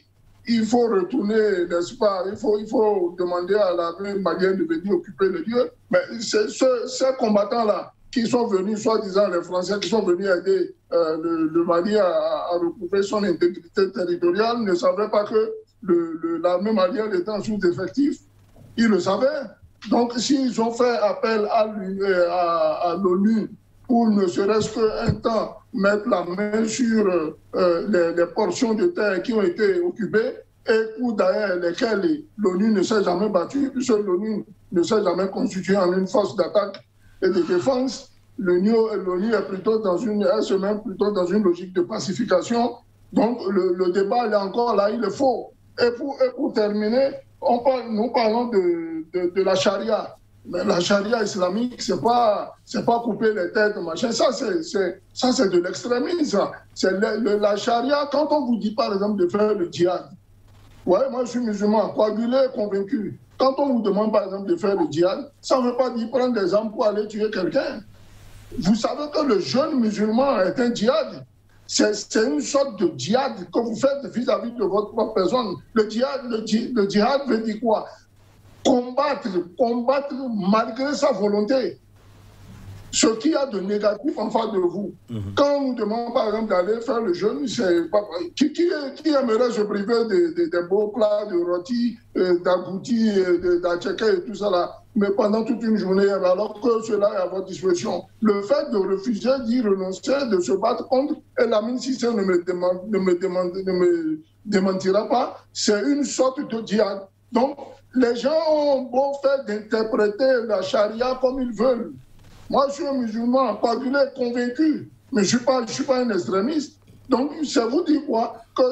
il faut retourner, n'est-ce pas, il faut demander à l'armée malienne de venir occuper le lieu. Mais ces combattants-là, qui sont venus, soi-disant les Français, qui sont venus aider le Mali à recouvrer son intégrité territoriale, ne savaient pas que l'armée malienne était en sous-effectif. Ils le savaient. Donc, s'ils ont fait appel à l'ONU pour ne serait-ce qu'un temps mettre la main sur les portions de terre qui ont été occupées et pour derrière lesquelles l'ONU ne s'est jamais battue, puisque l'ONU ne s'est jamais constituée en une force d'attaque et de défense. L'ONU est plutôt dans plutôt dans une logique de pacification. Donc, le débat il est encore là, il est faux. Et pour terminer, nous parlons de la charia. Mais la charia islamique, c'est pas couper les têtes, machin. Ça, c'est de l'extrémisme. C'est la charia, quand on vous dit, par exemple, de faire le djihad. Ouais, moi, je suis musulman, coagulé, convaincu. Quand on vous demande, par exemple, de faire le djihad, ça ne veut pas dire prendre des armes pour aller tuer quelqu'un. Vous savez que le jeune musulman est un djihad. C'est une sorte de djihad que vous faites vis-à-vis de votre propre personne. Le djihad veut dire quoi? Combattre malgré sa volonté. Ce qu'il y a de négatif en face de vous. Quand on nous demande, par exemple, d'aller faire le jeûne, qui aimerait se priver des beaux plats de rôti, d'agouti, d'atcheka et tout ça là, mais pendant toute une journée, alors que cela est à votre disposition. Le fait de refuser d'y renoncer, de se battre contre, et Lamine Cissé ne me démentira pas, c'est une sorte de djihad. Donc, les gens ont beau faire d'interpréter la charia comme ils veulent. Moi, je suis un musulman, coagulé, convaincu, mais je ne suis pas un extrémiste. Donc, ça vous dit quoi? Que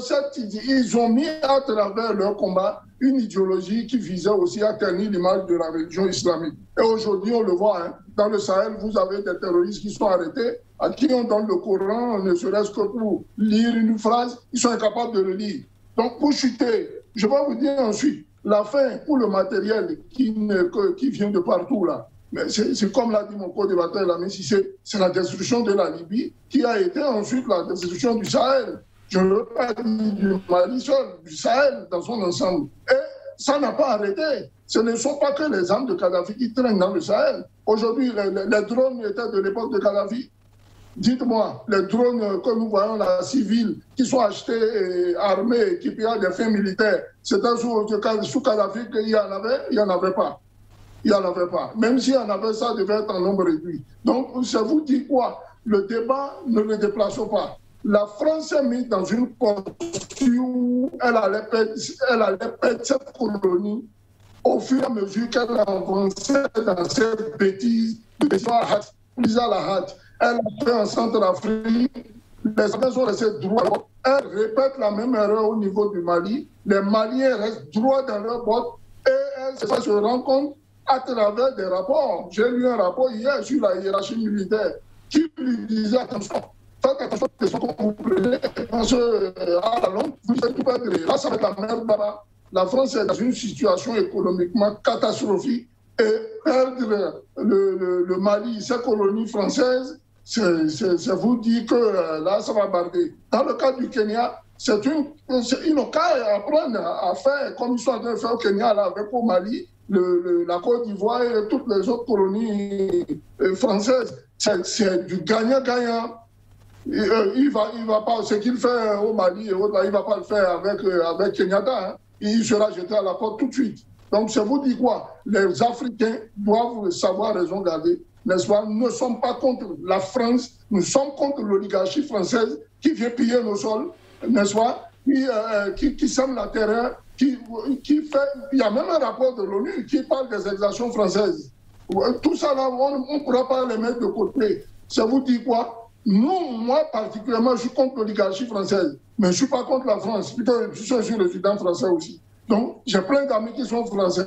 ils ont mis à travers leur combat une idéologie qui visait aussi à ternir l'image de la religion islamique. Et aujourd'hui, on le voit, hein, dans le Sahel, vous avez des terroristes qui sont arrêtés, à qui on donne le Coran, ne serait-ce que pour lire une phrase, ils sont incapables de le lire. Donc, pour chuter, je vais vous dire ensuite, la fin pour le matériel qui vient de partout, là. Mais c'est comme l'a dit mon co-débatteur, c'est la destruction de la Libye qui a été ensuite la destruction du Sahel. Je ne veux pas dire du Mali seul, du Sahel dans son ensemble. Et ça n'a pas arrêté. Ce ne sont pas que les armes de Kadhafi qui traînent dans le Sahel. Aujourd'hui, les drones étaient de l'époque de Kadhafi. Dites-moi, les drones que nous voyons là, civils, qui sont achetés, armés, équipés à des fins militaires, c'était sous Kadhafi qu'il y en avait, il n'y en avait pas. Il n'y en avait pas. Même s'il y en avait, ça devait être en nombre réduit. Donc, ça vous dit quoi? Le débat, ne le déplaçons pas. La France est mise dans une posture où elle allait perdre cette colonie au fur et à mesure qu'elle avançait dans cette bêtise de la elle a fait en Centrafrique, les Africains sont restés droits. Elle répète la même erreur au niveau du Mali. Les Maliens restent droits dans leur botte et elle se rend compte à travers des rapports. J'ai lu un rapport hier sur la hiérarchie militaire qui lui disait attention, faites attention à ce que vous prenez, parce qu'à la longue, vous êtes tout perdre. Là, ça va être la merde là-bas. La France est dans une situation économiquement catastrophique et perdre le Mali, ses colonies françaises, c'est vous dire que là, ça va barder. Dans le cas du Kenya, ils n'ont qu'à apprendre à faire comme ils sont en train de faire au Kenya là, avec au Mali, la Côte d'Ivoire et toutes les autres colonies françaises. C'est du gagnant-gagnant. Il va pas, ce qu'il fait au Mali et autres, là, il ne va pas le faire avec Kenyatta. Hein. Il sera jeté à la porte tout de suite. Donc, ça vous dit quoi? Les Africains doivent savoir raison garder, n'est-ce pas? Nous ne sommes pas contre la France, nous sommes contre l'oligarchie française qui vient piller nos sols, n'est-ce pas? Qui sème la terreur, qui fait... Il y a même un rapport de l'ONU qui parle des exactions françaises. Tout ça, là, on ne pourra pas les mettre de côté. Ça vous dit quoi? Moi, particulièrement, je suis contre l'oligarchie française, mais je ne suis pas contre la France, puisque je suis résident français aussi. Donc, j'ai plein d'amis qui sont français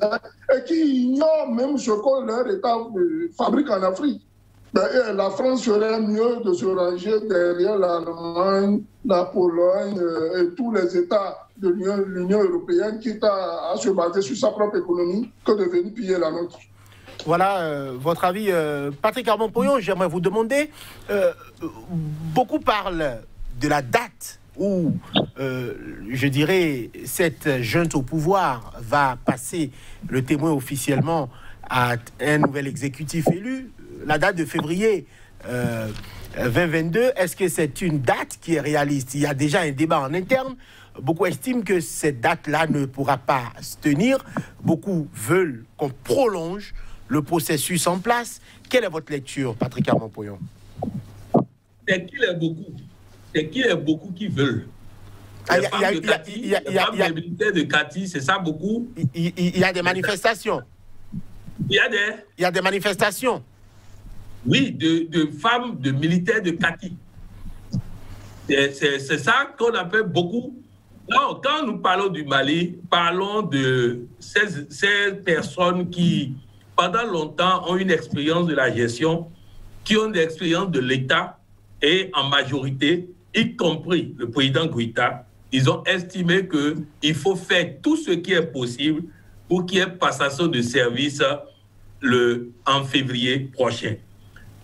et qui ignorent même ce que leur État fabrique en Afrique. Ben, la France serait mieux de se ranger derrière l'Allemagne, la Pologne et tous les États de l'Union européenne, quitte à se baser sur sa propre économie, que de venir piller la nôtre. Voilà votre avis. Patrick Armand-Poyon, j'aimerais vous demander, beaucoup parlent de la date où, je dirais, cette junte au pouvoir va passer le témoin officiellement à un nouvel exécutif élu, la date de février 2022. Est-ce que c'est une date qui est réaliste? Il y a déjà un débat en interne. Beaucoup estiment que cette date-là ne pourra pas se tenir. Beaucoup veulent qu'on prolonge le processus en place. Quelle est votre lecture, Patrick Armand-Poyon? C'est qu'il y a beaucoup. C'est qu'il y a beaucoup qui veulent. Les femmes militaires de Kati, c'est ça beaucoup? Il y a des manifestations. Il y a des manifestations. Oui, de femmes, de militaires de Kati. C'est ça qu'on appelle beaucoup. Non, quand nous parlons du Mali, parlons de ces personnes qui, pendant longtemps, ont une expérience de la gestion, qui ont une expérience de l'État, et en majorité, y compris le président Goïta, ils ont estimé qu'il faut faire tout ce qui est possible pour qu'il y ait passation de service en février prochain.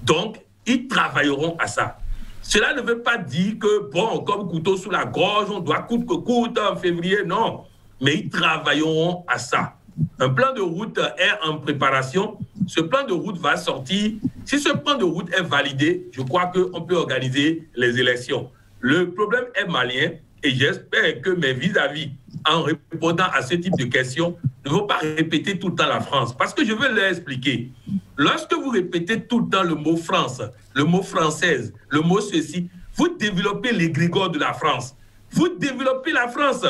Donc, ils travailleront à ça. Cela ne veut pas dire que, bon, comme couteau sous la gorge, on doit coûte que coûte en février, non. Mais ils travailleront à ça. Un plan de route est en préparation. Ce plan de route va sortir. Si ce plan de route est validé, je crois qu'on peut organiser les élections. Le problème est malien et j'espère que mes vis-à-vis, en répondant à ce type de questions, ne vont pas répéter tout le temps la France. Parce que je veux leur expliquer. Lorsque vous répétez tout le temps le mot France, le mot française, le mot ceci, vous développez l'égrégore de la France. Vous développez la France.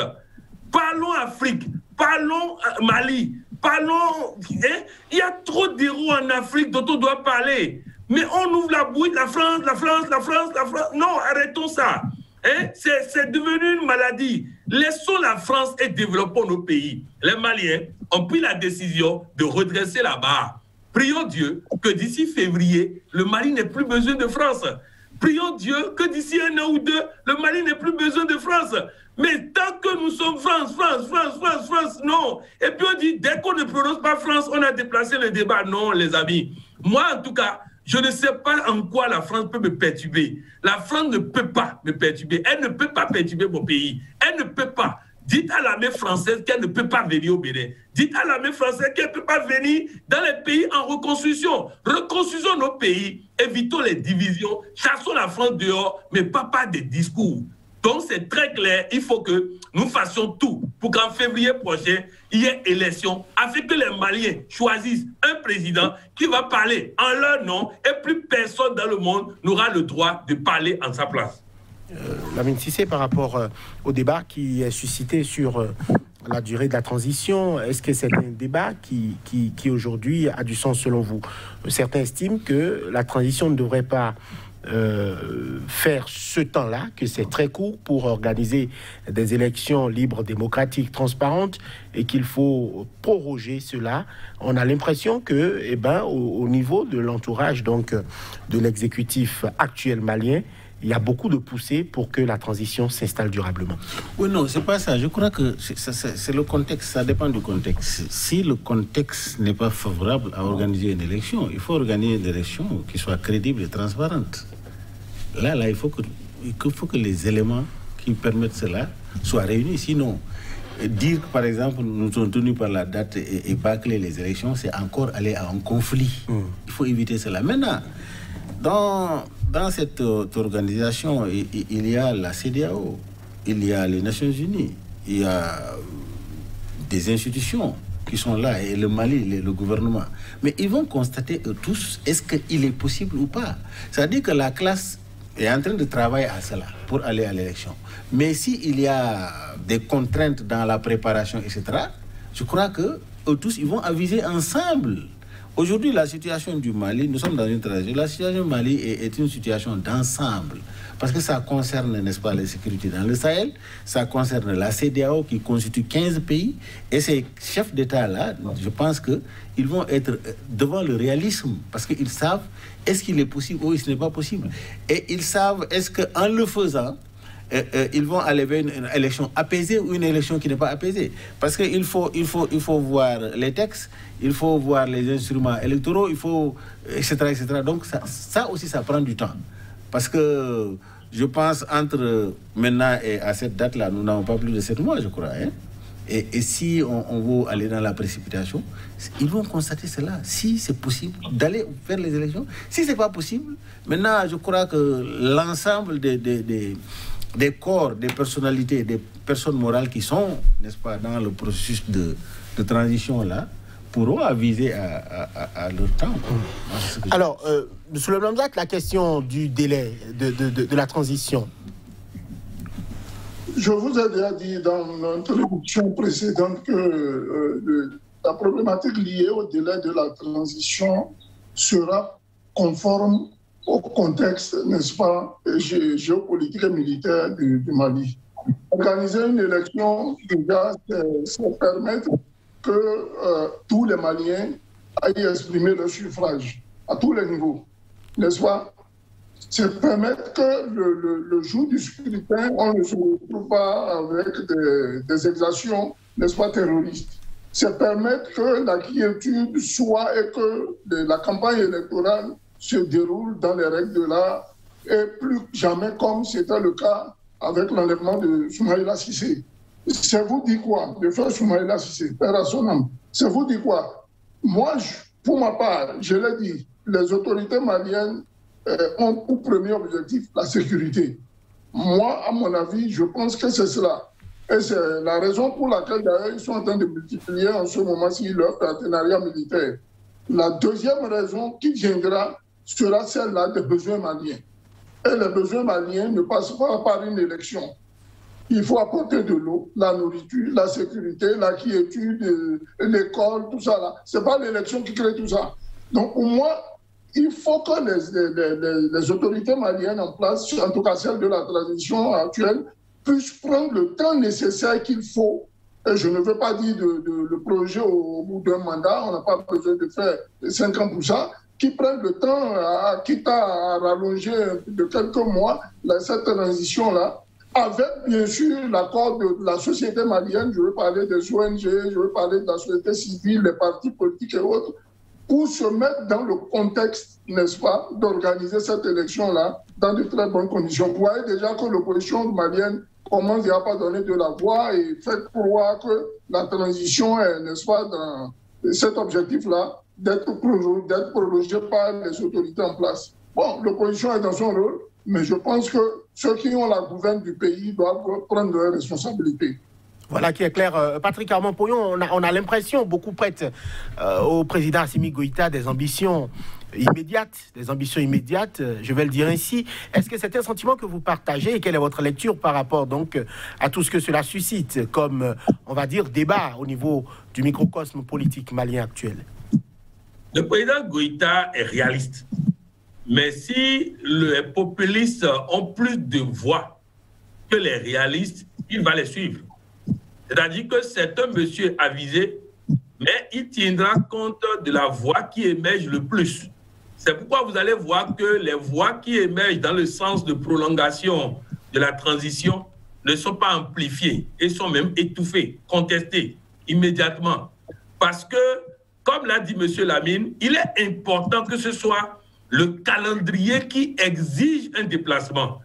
Parlons Afrique, parlons Mali, parlons... Hein? Il y a trop d'héros en Afrique dont on doit parler. Mais on ouvre la bouille, la France, la France, la France, la France. Non, arrêtons ça. Hein? C'est devenu une maladie. Laissons la France et développons nos pays. Les Maliens ont pris la décision de redresser la barre. Prions Dieu que d'ici février, le Mali n'ait plus besoin de France. Prions Dieu que d'ici un an ou deux, le Mali n'ait plus besoin de France. Mais tant que nous sommes France, France, France, France, France, non. Et puis on dit, dès qu'on ne prononce pas France, on a déplacé le débat. Non, les amis. Moi, en tout cas, je ne sais pas en quoi la France peut me perturber. La France ne peut pas me perturber. Elle ne peut pas perturber mon pays. Elle ne peut pas. Dites à l'armée française qu'elle ne peut pas venir au Bénin. Dites à l'armée française qu'elle ne peut pas venir dans les pays en reconstruction. Reconstruisons nos pays, évitons les divisions, chassons la France dehors, mais pas par des discours. Donc c'est très clair, il faut que nous fassions tout pour qu'en février prochain, il y ait élection, afin que les Maliens choisissent un président qui va parler en leur nom et plus personne dans le monde n'aura le droit de parler en sa place. Lamine Cissé, par rapport au débat qui est suscité sur la durée de la transition, est-ce que c'est un débat qui aujourd'hui a du sens selon vous? Certains estiment que la transition ne devrait pas faire ce temps-là, que c'est très court pour organiser des élections libres, démocratiques, transparentes, et qu'il faut proroger cela. On a l'impression que, au niveau de l'entourage donc de l'exécutif actuel malien, il y a beaucoup de poussées pour que la transition s'installe durablement. Oui, non, c'est pas ça. Je crois que c'est le contexte, ça dépend du contexte. Si le contexte n'est pas favorable à organiser une élection, il faut organiser une élection qui soit crédible et transparente. Là, il faut que les éléments qui permettent cela soient réunis. Sinon, dire que, par exemple, nous sommes tenus par la date et bâcler les élections, c'est encore aller à un conflit. Il faut éviter cela. Maintenant, dans cette organisation, il y a la CEDEAO, il y a les Nations Unies, il y a des institutions qui sont là, et le Mali, le gouvernement. Mais ils vont constater tous, est-ce qu'il est possible ou pas? C'est-à-dire que la classe est en train de travailler à cela pour aller à l'élection. Mais s'il y a des contraintes dans la préparation, etc., je crois que eux tous, ils vont aviser ensemble. Aujourd'hui, la situation du Mali, nous sommes dans une tragédie. La situation du Mali est une situation d'ensemble. Parce que ça concerne, n'est-ce pas, la sécurité dans le Sahel, ça concerne la CEDEAO qui constitue 15 pays. Et ces chefs d'État-là, je pense qu'ils vont être devant le réalisme. Parce qu'ils savent, est-ce qu'il est possible ou ce n'est pas possible. Et ils savent, est-ce qu'en le faisant, ils vont aller vers une élection apaisée ou une élection qui n'est pas apaisée. Parce qu'il faut voir les textes, il faut voir les instruments électoraux, il faut, etc., etc. Donc ça aussi, ça prend du temps. Parce que je pense entre maintenant et à cette date-là, nous n'avons pas plus de 7 mois, je crois. Hein? Et si on veut aller dans la précipitation, ils vont constater cela. Si c'est possible d'aller faire les élections, si ce n'est pas possible, maintenant je crois que l'ensemble des corps, des personnalités, des personnes morales qui sont, n'est-ce pas, dans le processus de transition là, pourront aviser à leur temps. Alors, M. Le Blanc, la question du délai de la transition. Je vous ai déjà dit dans l'introduction précédente que la problématique liée au délai de la transition sera conforme au contexte, n'est-ce pas, géopolitique et militaire du Mali. Organiser une élection, déjà, c'est permettre que tous les Maliens aillent exprimer leur suffrage à tous les niveaux, n'est-ce pas? C'est permettre que le jour du scrutin, on ne se retrouve pas avec des exactions, n'est-ce pas, terroristes. C'est permettre que la quiétude soit et que la campagne électorale se déroule dans les règles de l'art et plus jamais comme c'était le cas avec l'enlèvement de Soumaïla Cissé. Ça vous dit quoi, le frère Soumaïla Cissé, père à son âme? Ça vous dit quoi? Moi, pour ma part, je l'ai dit, les autorités maliennes ont pour premier objectif la sécurité. Moi, à mon avis, je pense que c'est cela. Et c'est la raison pour laquelle, d'ailleurs, ils sont en train de multiplier en ce moment-ci leur partenariat militaire. La deuxième raison qui viendra sera celle-là des besoins maliens. Et les besoins maliens ne passent pas par une élection. Il faut apporter de l'eau, la nourriture, la sécurité, la quiétude, l'école, tout ça là. Ce n'est pas l'élection qui crée tout ça. Donc, pour moi, il faut que les autorités maliennes en place, en tout cas celles de la transition actuelle, puissent prendre le temps nécessaire qu'il faut. Et je ne veux pas dire le projet au bout d'un mandat, on n'a pas besoin de faire 5 ans pour ça, qui prennent le temps, quitte à rallonger de quelques mois cette transition-là, avec bien sûr l'accord de la société malienne, je veux parler des ONG, je veux parler de la société civile, les partis politiques et autres, pour se mettre dans le contexte, n'est-ce pas, d'organiser cette élection-là dans de très bonnes conditions. Vous voyez déjà que l'opposition malienne commence déjà à donner de la voix et fait croire que la transition est, n'est-ce pas, dans cet objectif-là, d'être prolongée par les autorités en place. Bon, l'opposition est dans son rôle, mais je pense que ceux qui ont la gouverne du pays doivent prendre leurs responsabilités. Voilà qui est clair. Patrick Armand-Poyon, on a l'impression, beaucoup prête au président Assimi Goïta des ambitions immédiates, je vais le dire ainsi. Est-ce que c'est un sentiment que vous partagez et quelle est votre lecture par rapport donc à tout ce que cela suscite comme, on va dire, débat au niveau du microcosme politique malien actuel? Le président Goïta est réaliste. Mais si les populistes ont plus de voix que les réalistes, il va les suivre. C'est-à-dire que c'est un monsieur avisé, mais il tiendra compte de la voix qui émerge le plus. C'est pourquoi vous allez voir que les voix qui émergent dans le sens de prolongation de la transition ne sont pas amplifiées et sont même étouffées, contestées immédiatement. Parce que, comme l'a dit M. Lamine, il est important que ce soit le calendrier qui exige un déplacement,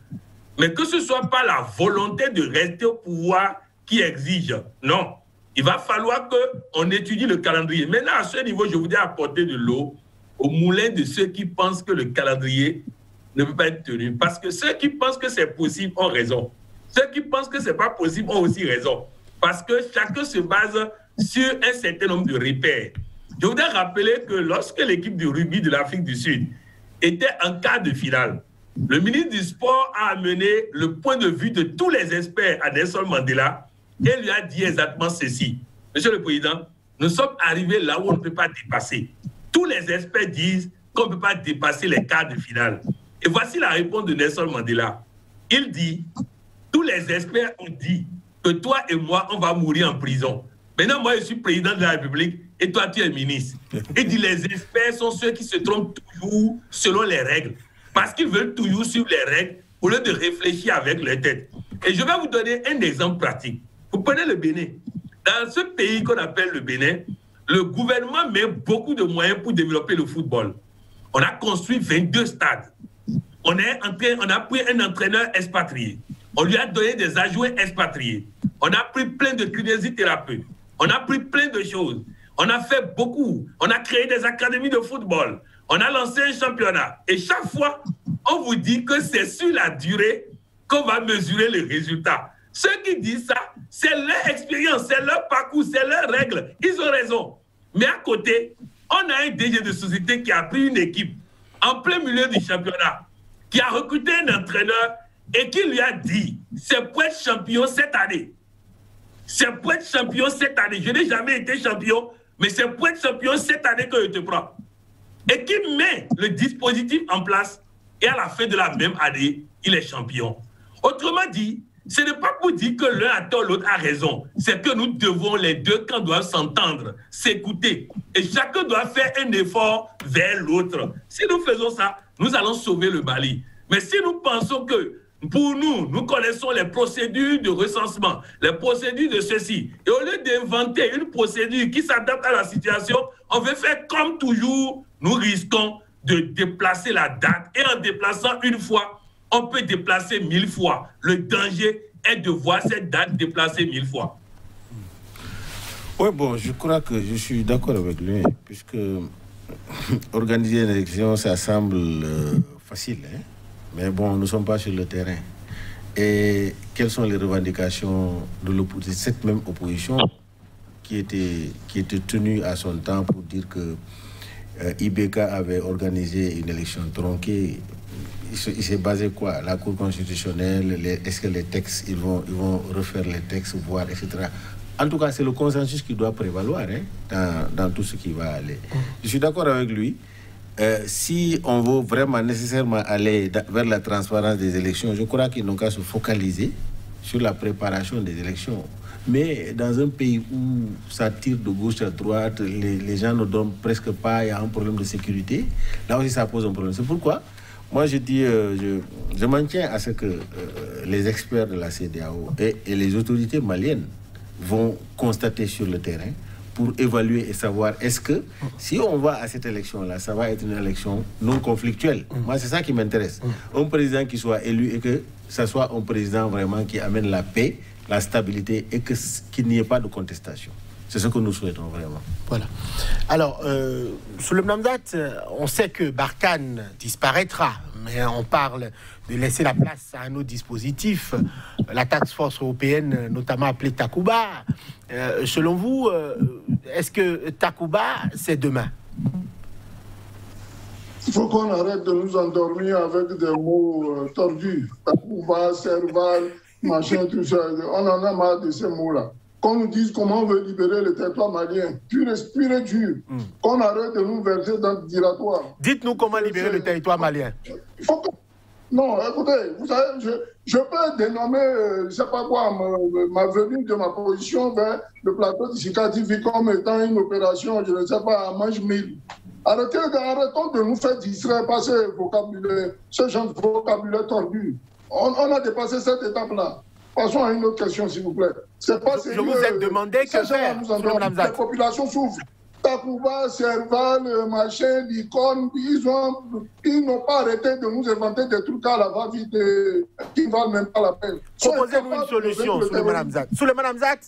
mais que ce ne soit pas la volonté de rester au pouvoir qui exige. Non. Il va falloir qu'on étudie le calendrier. Maintenant, à ce niveau, je voudrais apporter de l'eau au moulin de ceux qui pensent que le calendrier ne peut pas être tenu. Parce que ceux qui pensent que c'est possible ont raison. Ceux qui pensent que ce n'est pas possible ont aussi raison. Parce que chacun se base sur un certain nombre de repères. Je voudrais rappeler que lorsque l'équipe de rugby de l'Afrique du Sud était en quart de finale, le ministre du Sport a amené le point de vue de tous les experts à Nelson Mandela et lui a dit exactement ceci. Monsieur le Président, nous sommes arrivés là où on ne peut pas dépasser. Tous les experts disent qu'on ne peut pas dépasser les quarts de finale. Et voici la réponse de Nelson Mandela. Il dit, tous les experts ont dit que toi et moi, on va mourir en prison. Maintenant, moi, je suis président de la République et toi, tu es ministre. Il dit, les experts sont ceux qui se trompent toujours selon les règles. Parce qu'ils veulent toujours suivre les règles au lieu de réfléchir avec leur tête. Et je vais vous donner un exemple pratique. Vous prenez le Bénin. Dans ce pays qu'on appelle le Bénin, le gouvernement met beaucoup de moyens pour développer le football. On a construit 22 stades. On a pris un entraîneur expatrié. On lui a donné des adjoints expatriés. On a pris plein de kinésithérapeutes. On a pris plein de choses. On a fait beaucoup. On a créé des académies de football. On a lancé un championnat. Et chaque fois, on vous dit que c'est sur la durée qu'on va mesurer les résultats. Ceux qui disent ça, c'est leur expérience, c'est leur parcours, c'est leurs règles. Ils ont raison. Mais à côté, on a un DG de société qui a pris une équipe en plein milieu du championnat, qui a recruté un entraîneur et qui lui a dit, c'est pour être champion cette année. C'est pour être champion cette année. Je n'ai jamais été champion, mais c'est pour être champion cette année que je te prends. Et qui met le dispositif en place et à la fin de la même année, il est champion. Autrement dit, ce n'est pas pour dire que l'un a tort, l'autre a raison. C'est que nous devons, les deux camps doivent s'entendre, s'écouter. Et chacun doit faire un effort vers l'autre. Si nous faisons ça, nous allons sauver le Mali. Mais si nous pensons que, pour nous, nous connaissons les procédures de recensement, les procédures de ceci, et au lieu d'inventer une procédure qui s'adapte à la situation, on veut faire comme toujours, nous risquons de déplacer la date. Et en déplaçant une fois, on peut déplacer 1000 fois. Le danger est de voir cette date déplacée 1000 fois. Oui, bon, je crois que je suis d'accord avec lui, puisque organiser une élection, ça semble facile, hein? Mais bon, nous ne sommes pas sur le terrain. Et quelles sont les revendications de cette même opposition qui était tenue à son temps pour dire que IBK avait organisé une élection tronquée? Il s'est basé quoi? La Cour constitutionnelle, est-ce que les textes, ils vont refaire les textes, voir, etc. En tout cas, c'est le consensus qui doit prévaloir, hein, dans tout ce qui va aller. Je suis d'accord avec lui. Si on veut vraiment nécessairement aller vers la transparence des élections, je crois qu'ils n'ont qu'à se focaliser sur la préparation des élections. Mais dans un pays où ça tire de gauche à droite, les gens ne dorment presque pas, il y a un problème de sécurité, là aussi ça pose un problème. C'est pourquoi moi je dis, je m'en tiens à ce que les experts de la CEDEAO et les autorités maliennes vont constater sur le terrain pour évaluer et savoir est-ce que si on va à cette élection-là, ça va être une élection non conflictuelle. Moi, c'est ça qui m'intéresse. Un président qui soit élu et que ça soit un président vraiment qui amène la paix, la stabilité et qu'il n'y ait pas de contestation. C'est ce que nous souhaitons vraiment. Voilà. Alors, Souleymane Hamzat, on sait que Barkhane disparaîtra, mais on parle de laisser la place à un autre dispositif, la task force européenne, notamment appelée Takuba. Selon vous, est-ce que Takuba, c'est demain? Il faut qu'on arrête de nous endormir avec des mots tordus. Takuba, Serval, machin, tout ça. On en a marre de ces mots-là. Qu'on nous dise comment on veut libérer le territoire malien, pur et dur. Qu'on arrête de nous verser dans le dilatoire. Dites-nous comment libérer le territoire malien. Il faut que... Non, écoutez, vous savez, je peux dénommer, je ne sais pas quoi, ma venue de ma position vers le plateau de Sikativi comme étant une opération, je ne sais pas, à Manche-Mille. Arrêtons de nous faire distraire par ce genre de vocabulaire tordu. On a dépassé cette étape-là. Passons à une autre question, s'il vous plaît. C'est pas je vous ai demandé que faire. La population souffre. Takuba, Serval, machin, l'icône, ils n'ont pas arrêté de nous inventer des trucs à la va-vite qui ne valent même pas la peine. Proposez-nous une solution, Souleymane Hamzat. Souleymane Hamzat,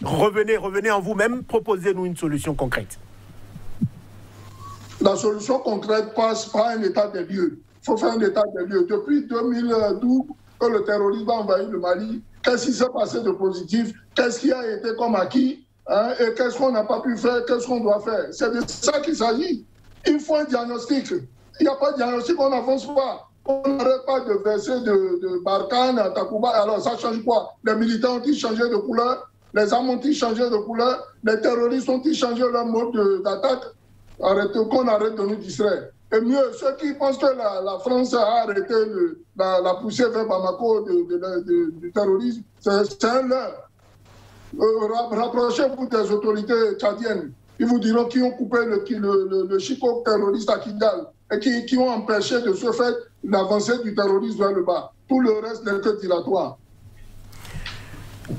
revenez en vous-même, proposez-nous une solution concrète. La solution concrète passe par un état des lieux. Il faut faire un état des lieux. Depuis 2012, que le terrorisme a envahi le Mali, qu'est-ce qui s'est passé de positif? Qu'est-ce qui a été comme acquis? Et qu'est-ce qu'on n'a pas pu faire? Qu'est-ce qu'on doit faire? C'est de ça qu'il s'agit. Il faut un diagnostic. Il n'y a pas de diagnostic, on n'avance pas. On n'arrête pas de verser de Barkhane à Takuba. Alors ça change quoi? Les militants ont-ils changé de couleur? Les armes ont-ils changé de couleur? Les terroristes ont-ils changé leur mode d'attaque? Qu'on arrête de nous distraire. Et mieux, ceux qui pensent que la France a arrêté la poussée vers Bamako du terrorisme, c'est un leurre. Rapprochez-vous des autorités tchadiennes. Ils vous diront qu'ils ont coupé le chico terroriste à Kidal et qui ont empêché de ce fait l'avancée du terrorisme vers le bas. Tout le reste n'est que dilatoire.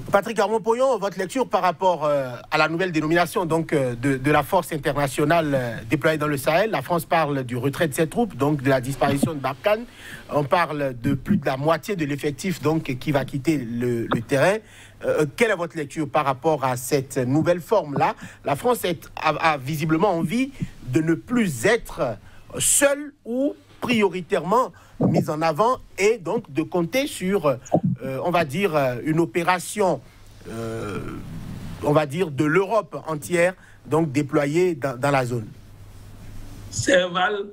Patrick Armand-Poyon, votre lecture par rapport à la nouvelle dénomination donc, de la force internationale déployée dans le Sahel. La France parle du retrait de ses troupes, donc de la disparition de Barkhane. On parle de plus de la moitié de l'effectif donc, qui va quitter le terrain. Quelle est votre lecture par rapport à cette nouvelle forme-là? La France a visiblement envie de ne plus être seule ou prioritairement mise en avant et donc de compter sur, on va dire, une opération, on va dire, de l'Europe entière, donc déployée dans la zone. Serval,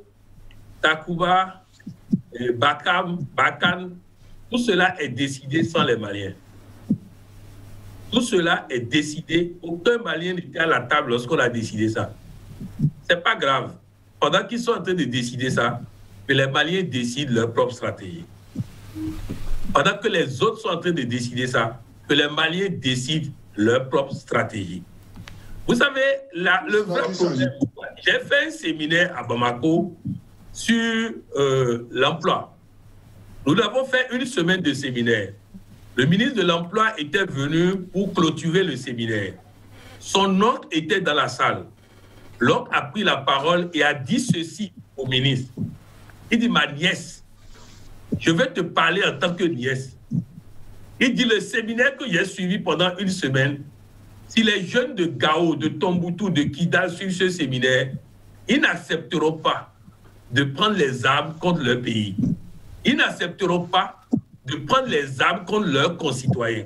Takuba, Barkhane, tout cela est décidé sans les Maliens. Tout cela est décidé. Aucun Malien n'était à la table lorsqu'on a décidé ça. C'est pas grave. Pendant qu'ils sont en train de décider ça, que les Maliens décident leur propre stratégie. Pendant que les autres sont en train de décider ça, que les Maliens décident leur propre stratégie. Vous savez, le vrai problème, j'ai fait un séminaire à Bamako sur l'emploi. Nous avons fait une semaine de séminaire. Le ministre de l'Emploi était venu pour clôturer le séminaire. Son oncle était dans la salle. L'oncle a pris la parole et a dit ceci au ministre. Il dit, ma nièce, je vais te parler en tant que nièce. Il dit, le séminaire que j'ai suivi pendant une semaine, si les jeunes de Gao, de Tombouctou, de Kidal suivent ce séminaire, ils n'accepteront pas de prendre les armes contre leur pays. Ils n'accepteront pas de prendre les armes contre leurs concitoyens.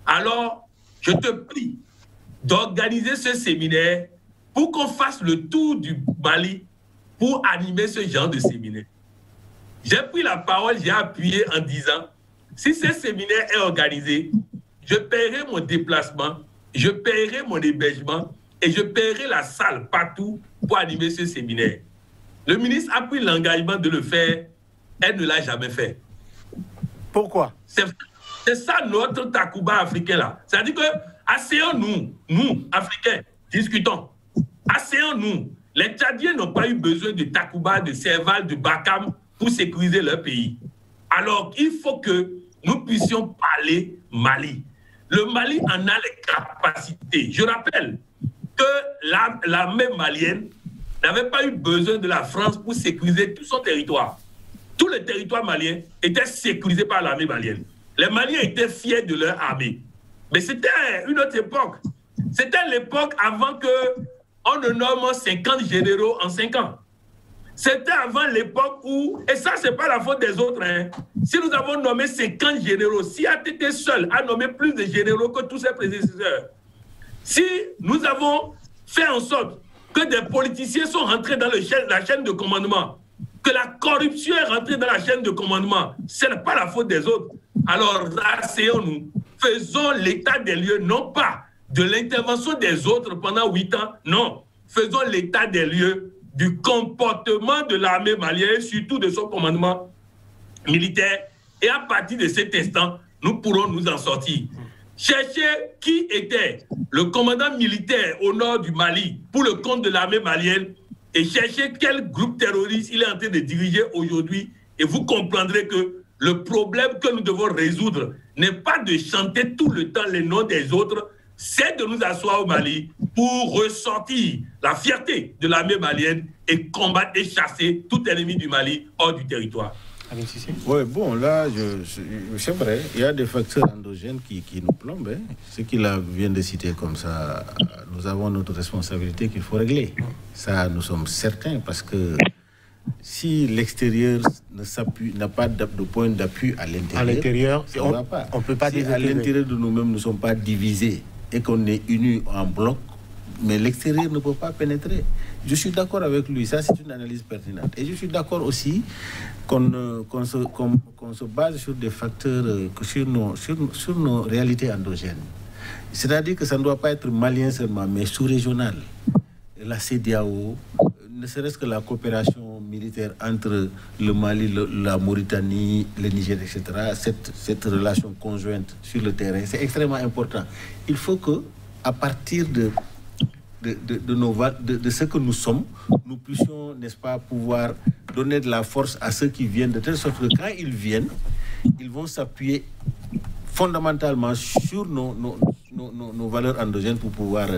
Alors, je te prie d'organiser ce séminaire pour qu'on fasse le tour du Mali pour animer ce genre de séminaire. J'ai pris la parole, j'ai appuyé en disant, si ce séminaire est organisé, je paierai mon déplacement, je paierai mon hébergement et je paierai la salle partout pour animer ce séminaire. Le ministre a pris l'engagement de le faire, elle ne l'a jamais fait. Pourquoi? C'est ça notre Takuba africain là. C'est-à-dire que, asseyons-nous, nous, Africains, discutons. Asseyons-nous. Les Tchadiens n'ont pas eu besoin de Takuba, de Serval, de Bakam pour sécuriser leur pays. Alors, il faut que nous puissions parler Mali. Le Mali en a les capacités. Je rappelle que l'armée malienne n'avait pas eu besoin de la France pour sécuriser tout son territoire. Tout le territoire malien était sécurisé par l'armée malienne. Les Maliens étaient fiers de leur armée. Mais c'était une autre époque. C'était l'époque avant qu'on ne nomme 50 généraux en 5 ans. C'était avant l'époque où, et ça, ce n'est pas la faute des autres, hein. Si nous avons nommé 50 généraux, si ATT seul a nommé plus de généraux que tous ses prédécesseurs, si nous avons fait en sorte que des politiciens sont rentrés dans la chaîne de commandement, que la corruption est rentrée dans la chaîne de commandement, ce n'est pas la faute des autres. Alors, asseyons-nous, faisons l'état des lieux, non pas de l'intervention des autres pendant 8 ans, non, faisons l'état des lieux du comportement de l'armée malienne, surtout de son commandement militaire, et à partir de cet instant, nous pourrons nous en sortir. Cherchez qui était le commandant militaire au nord du Mali pour le compte de l'armée malienne et cherchez quel groupe terroriste il est en train de diriger aujourd'hui et vous comprendrez que le problème que nous devons résoudre n'est pas de chanter tout le temps les noms des autres, c'est de nous asseoir au Mali pour ressortir la fierté de l'armée malienne et combattre et chasser tout ennemi du Mali hors du territoire. Oui, bon, là, c'est vrai, il y a des facteurs endogènes qui nous plombent. Hein. Ce qu'il vient de citer comme ça, nous avons notre responsabilité qu'il faut régler. Ça, nous sommes certains, parce que si l'extérieur n'a pas de point d'appui à l'intérieur, on ne peut pas. Si à l'intérieur de nous-mêmes, nous ne sommes pas divisés et qu'on est unis en bloc, mais l'extérieur ne peut pas pénétrer. Je suis d'accord avec lui, ça c'est une analyse pertinente. Et je suis d'accord aussi qu'on se base sur des facteurs, sur nos réalités endogènes. C'est-à-dire que ça ne doit pas être malien seulement, mais sous-régional. La CEDEAO, ne serait-ce que la coopération militaire entre le Mali, la Mauritanie, le Niger, etc., cette relation conjointe sur le terrain, c'est extrêmement important. Il faut que, à partir de ce que nous sommes, nous puissions, n'est-ce pas, pouvoir donner de la force à ceux qui viennent, de telle sorte que quand ils viennent, ils vont s'appuyer fondamentalement sur nos valeurs endogènes pour pouvoir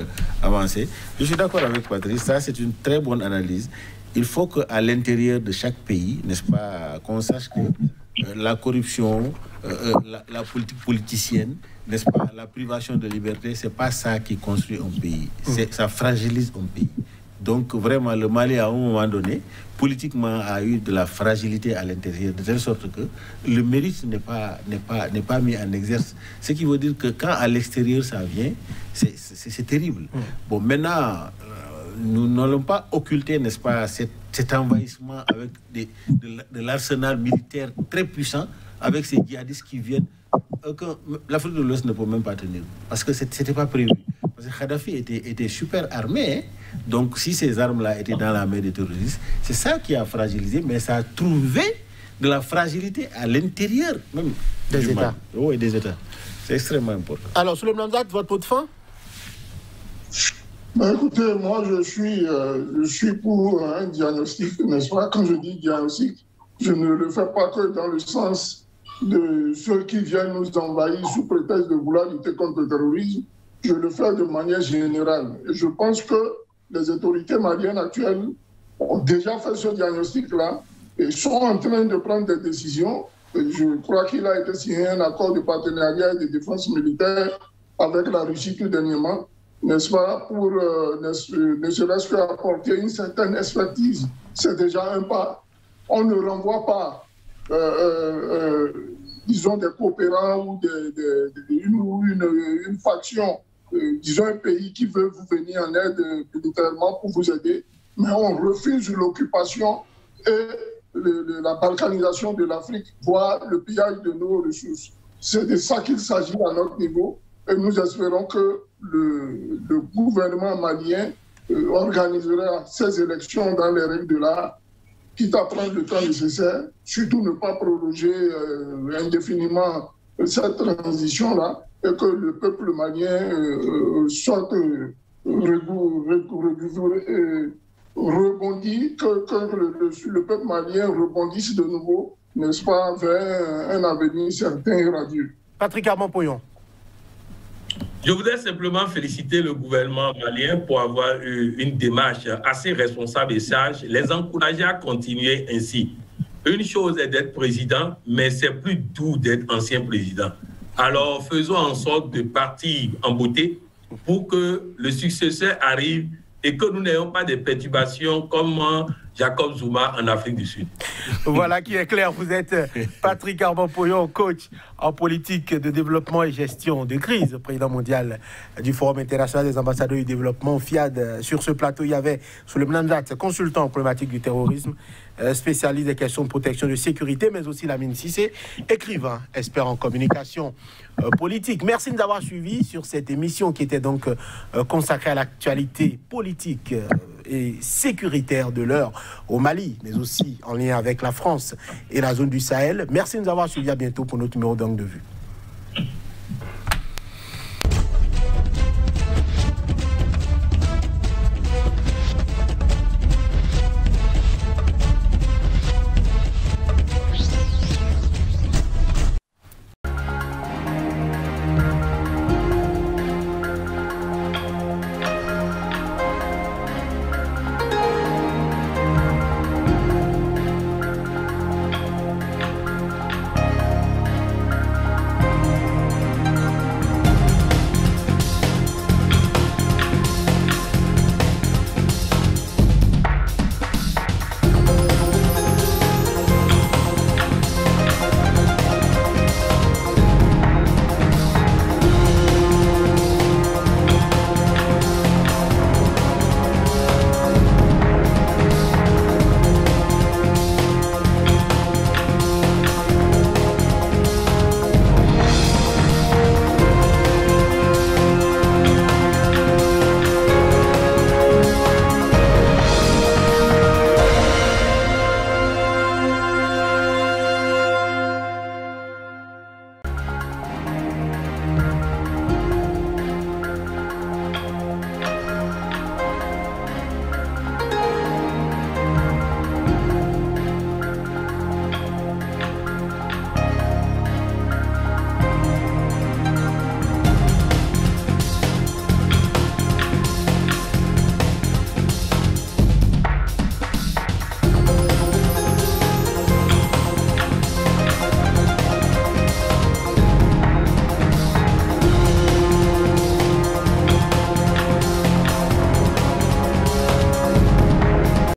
avancer. Je suis d'accord avec Patrice, ça c'est une très bonne analyse. Il faut qu'à l'intérieur de chaque pays, n'est-ce pas, qu'on sache que la corruption, la politique politicienne, n'est-ce pas, la privation de liberté, c'est pas ça qui construit un pays. Ça fragilise un pays. Donc vraiment, le Mali, à un moment donné, politiquement, a eu de la fragilité à l'intérieur, de telle sorte que le mérite n'est pas mis en exerce. Ce qui veut dire que quand à l'extérieur ça vient, c'est terrible. Bon, maintenant, nous n'allons pas occulter, n'est-ce pas, cet envahissement avec de l'arsenal militaire très puissant, avec ces djihadistes qui viennent. L'Afrique de l'Ouest ne peut même pas tenir, parce que ce n'était pas prévu. Parce que Kadhafi était super armé, hein? Donc si ces armes-là étaient dans la main des terroristes, c'est ça qui a fragilisé, mais ça a trouvé de la fragilité à l'intérieur même des États. Oui, des États. C'est extrêmement important. Alors, Souleymane Hamzat, votre mot de fin? Écoutez, moi je suis pour un diagnostic, n'est-ce pas? Quand je dis diagnostic, je ne le fais pas que dans le sens de ceux qui viennent nous envahir sous prétexte de vouloir lutter contre le terrorisme. Je le fais de manière générale. Et je pense que les autorités maliennes actuelles ont déjà fait ce diagnostic-là et sont en train de prendre des décisions. Et je crois qu'il a été signé un accord de partenariat et de défense militaire avec la Russie tout dernièrement, n'est-ce pas, pour ne serait-ce qu'apporter une certaine expertise. C'est déjà un pas. On ne renvoie pas, disons, des coopérants ou une faction, disons un pays qui veut vous venir en aide militairement pour vous aider, mais on refuse l'occupation et la balkanisation de l'Afrique, voire le pillage de nos ressources. C'est de ça qu'il s'agit à notre niveau et nous espérons que le gouvernement malien organisera ces élections dans les règles de l'art, quitte à prendre le temps nécessaire, surtout ne pas prolonger indéfiniment cette transition-là, et que le peuple malien soit rebondi, que le peuple malien rebondisse de nouveau, n'est-ce pas, vers un avenir certain et radieux. Patrick Armand-Poyon. Je voudrais simplement féliciter le gouvernement malien pour avoir eu une démarche assez responsable et sage, les encourager à continuer ainsi. Une chose est d'être président, mais c'est plus doux d'être ancien président. Alors faisons en sorte de partir en beauté pour que le successeur arrive et que nous n'ayons pas de perturbations comme Jacob Zuma en Afrique du Sud. Voilà qui est clair. Vous êtes Patrick Armand-Poyon, coach en politique de développement et gestion de crise, président mondial du Forum international des ambassadeurs du développement, FIAD. Sur ce plateau, il y avait Souleymane Hamzat, consultant en problématique du terrorisme, spécialiste des questions de protection de sécurité, mais aussi Lamine Cissé, écrivain, expert en communication politique. Merci de nous avoir suivis sur cette émission qui était donc consacrée à l'actualité politique et sécuritaire de l'heure au Mali, mais aussi en lien avec la France et la zone du Sahel. Merci de nous avoir suivis. À bientôt pour notre numéro d'Angle de Vue.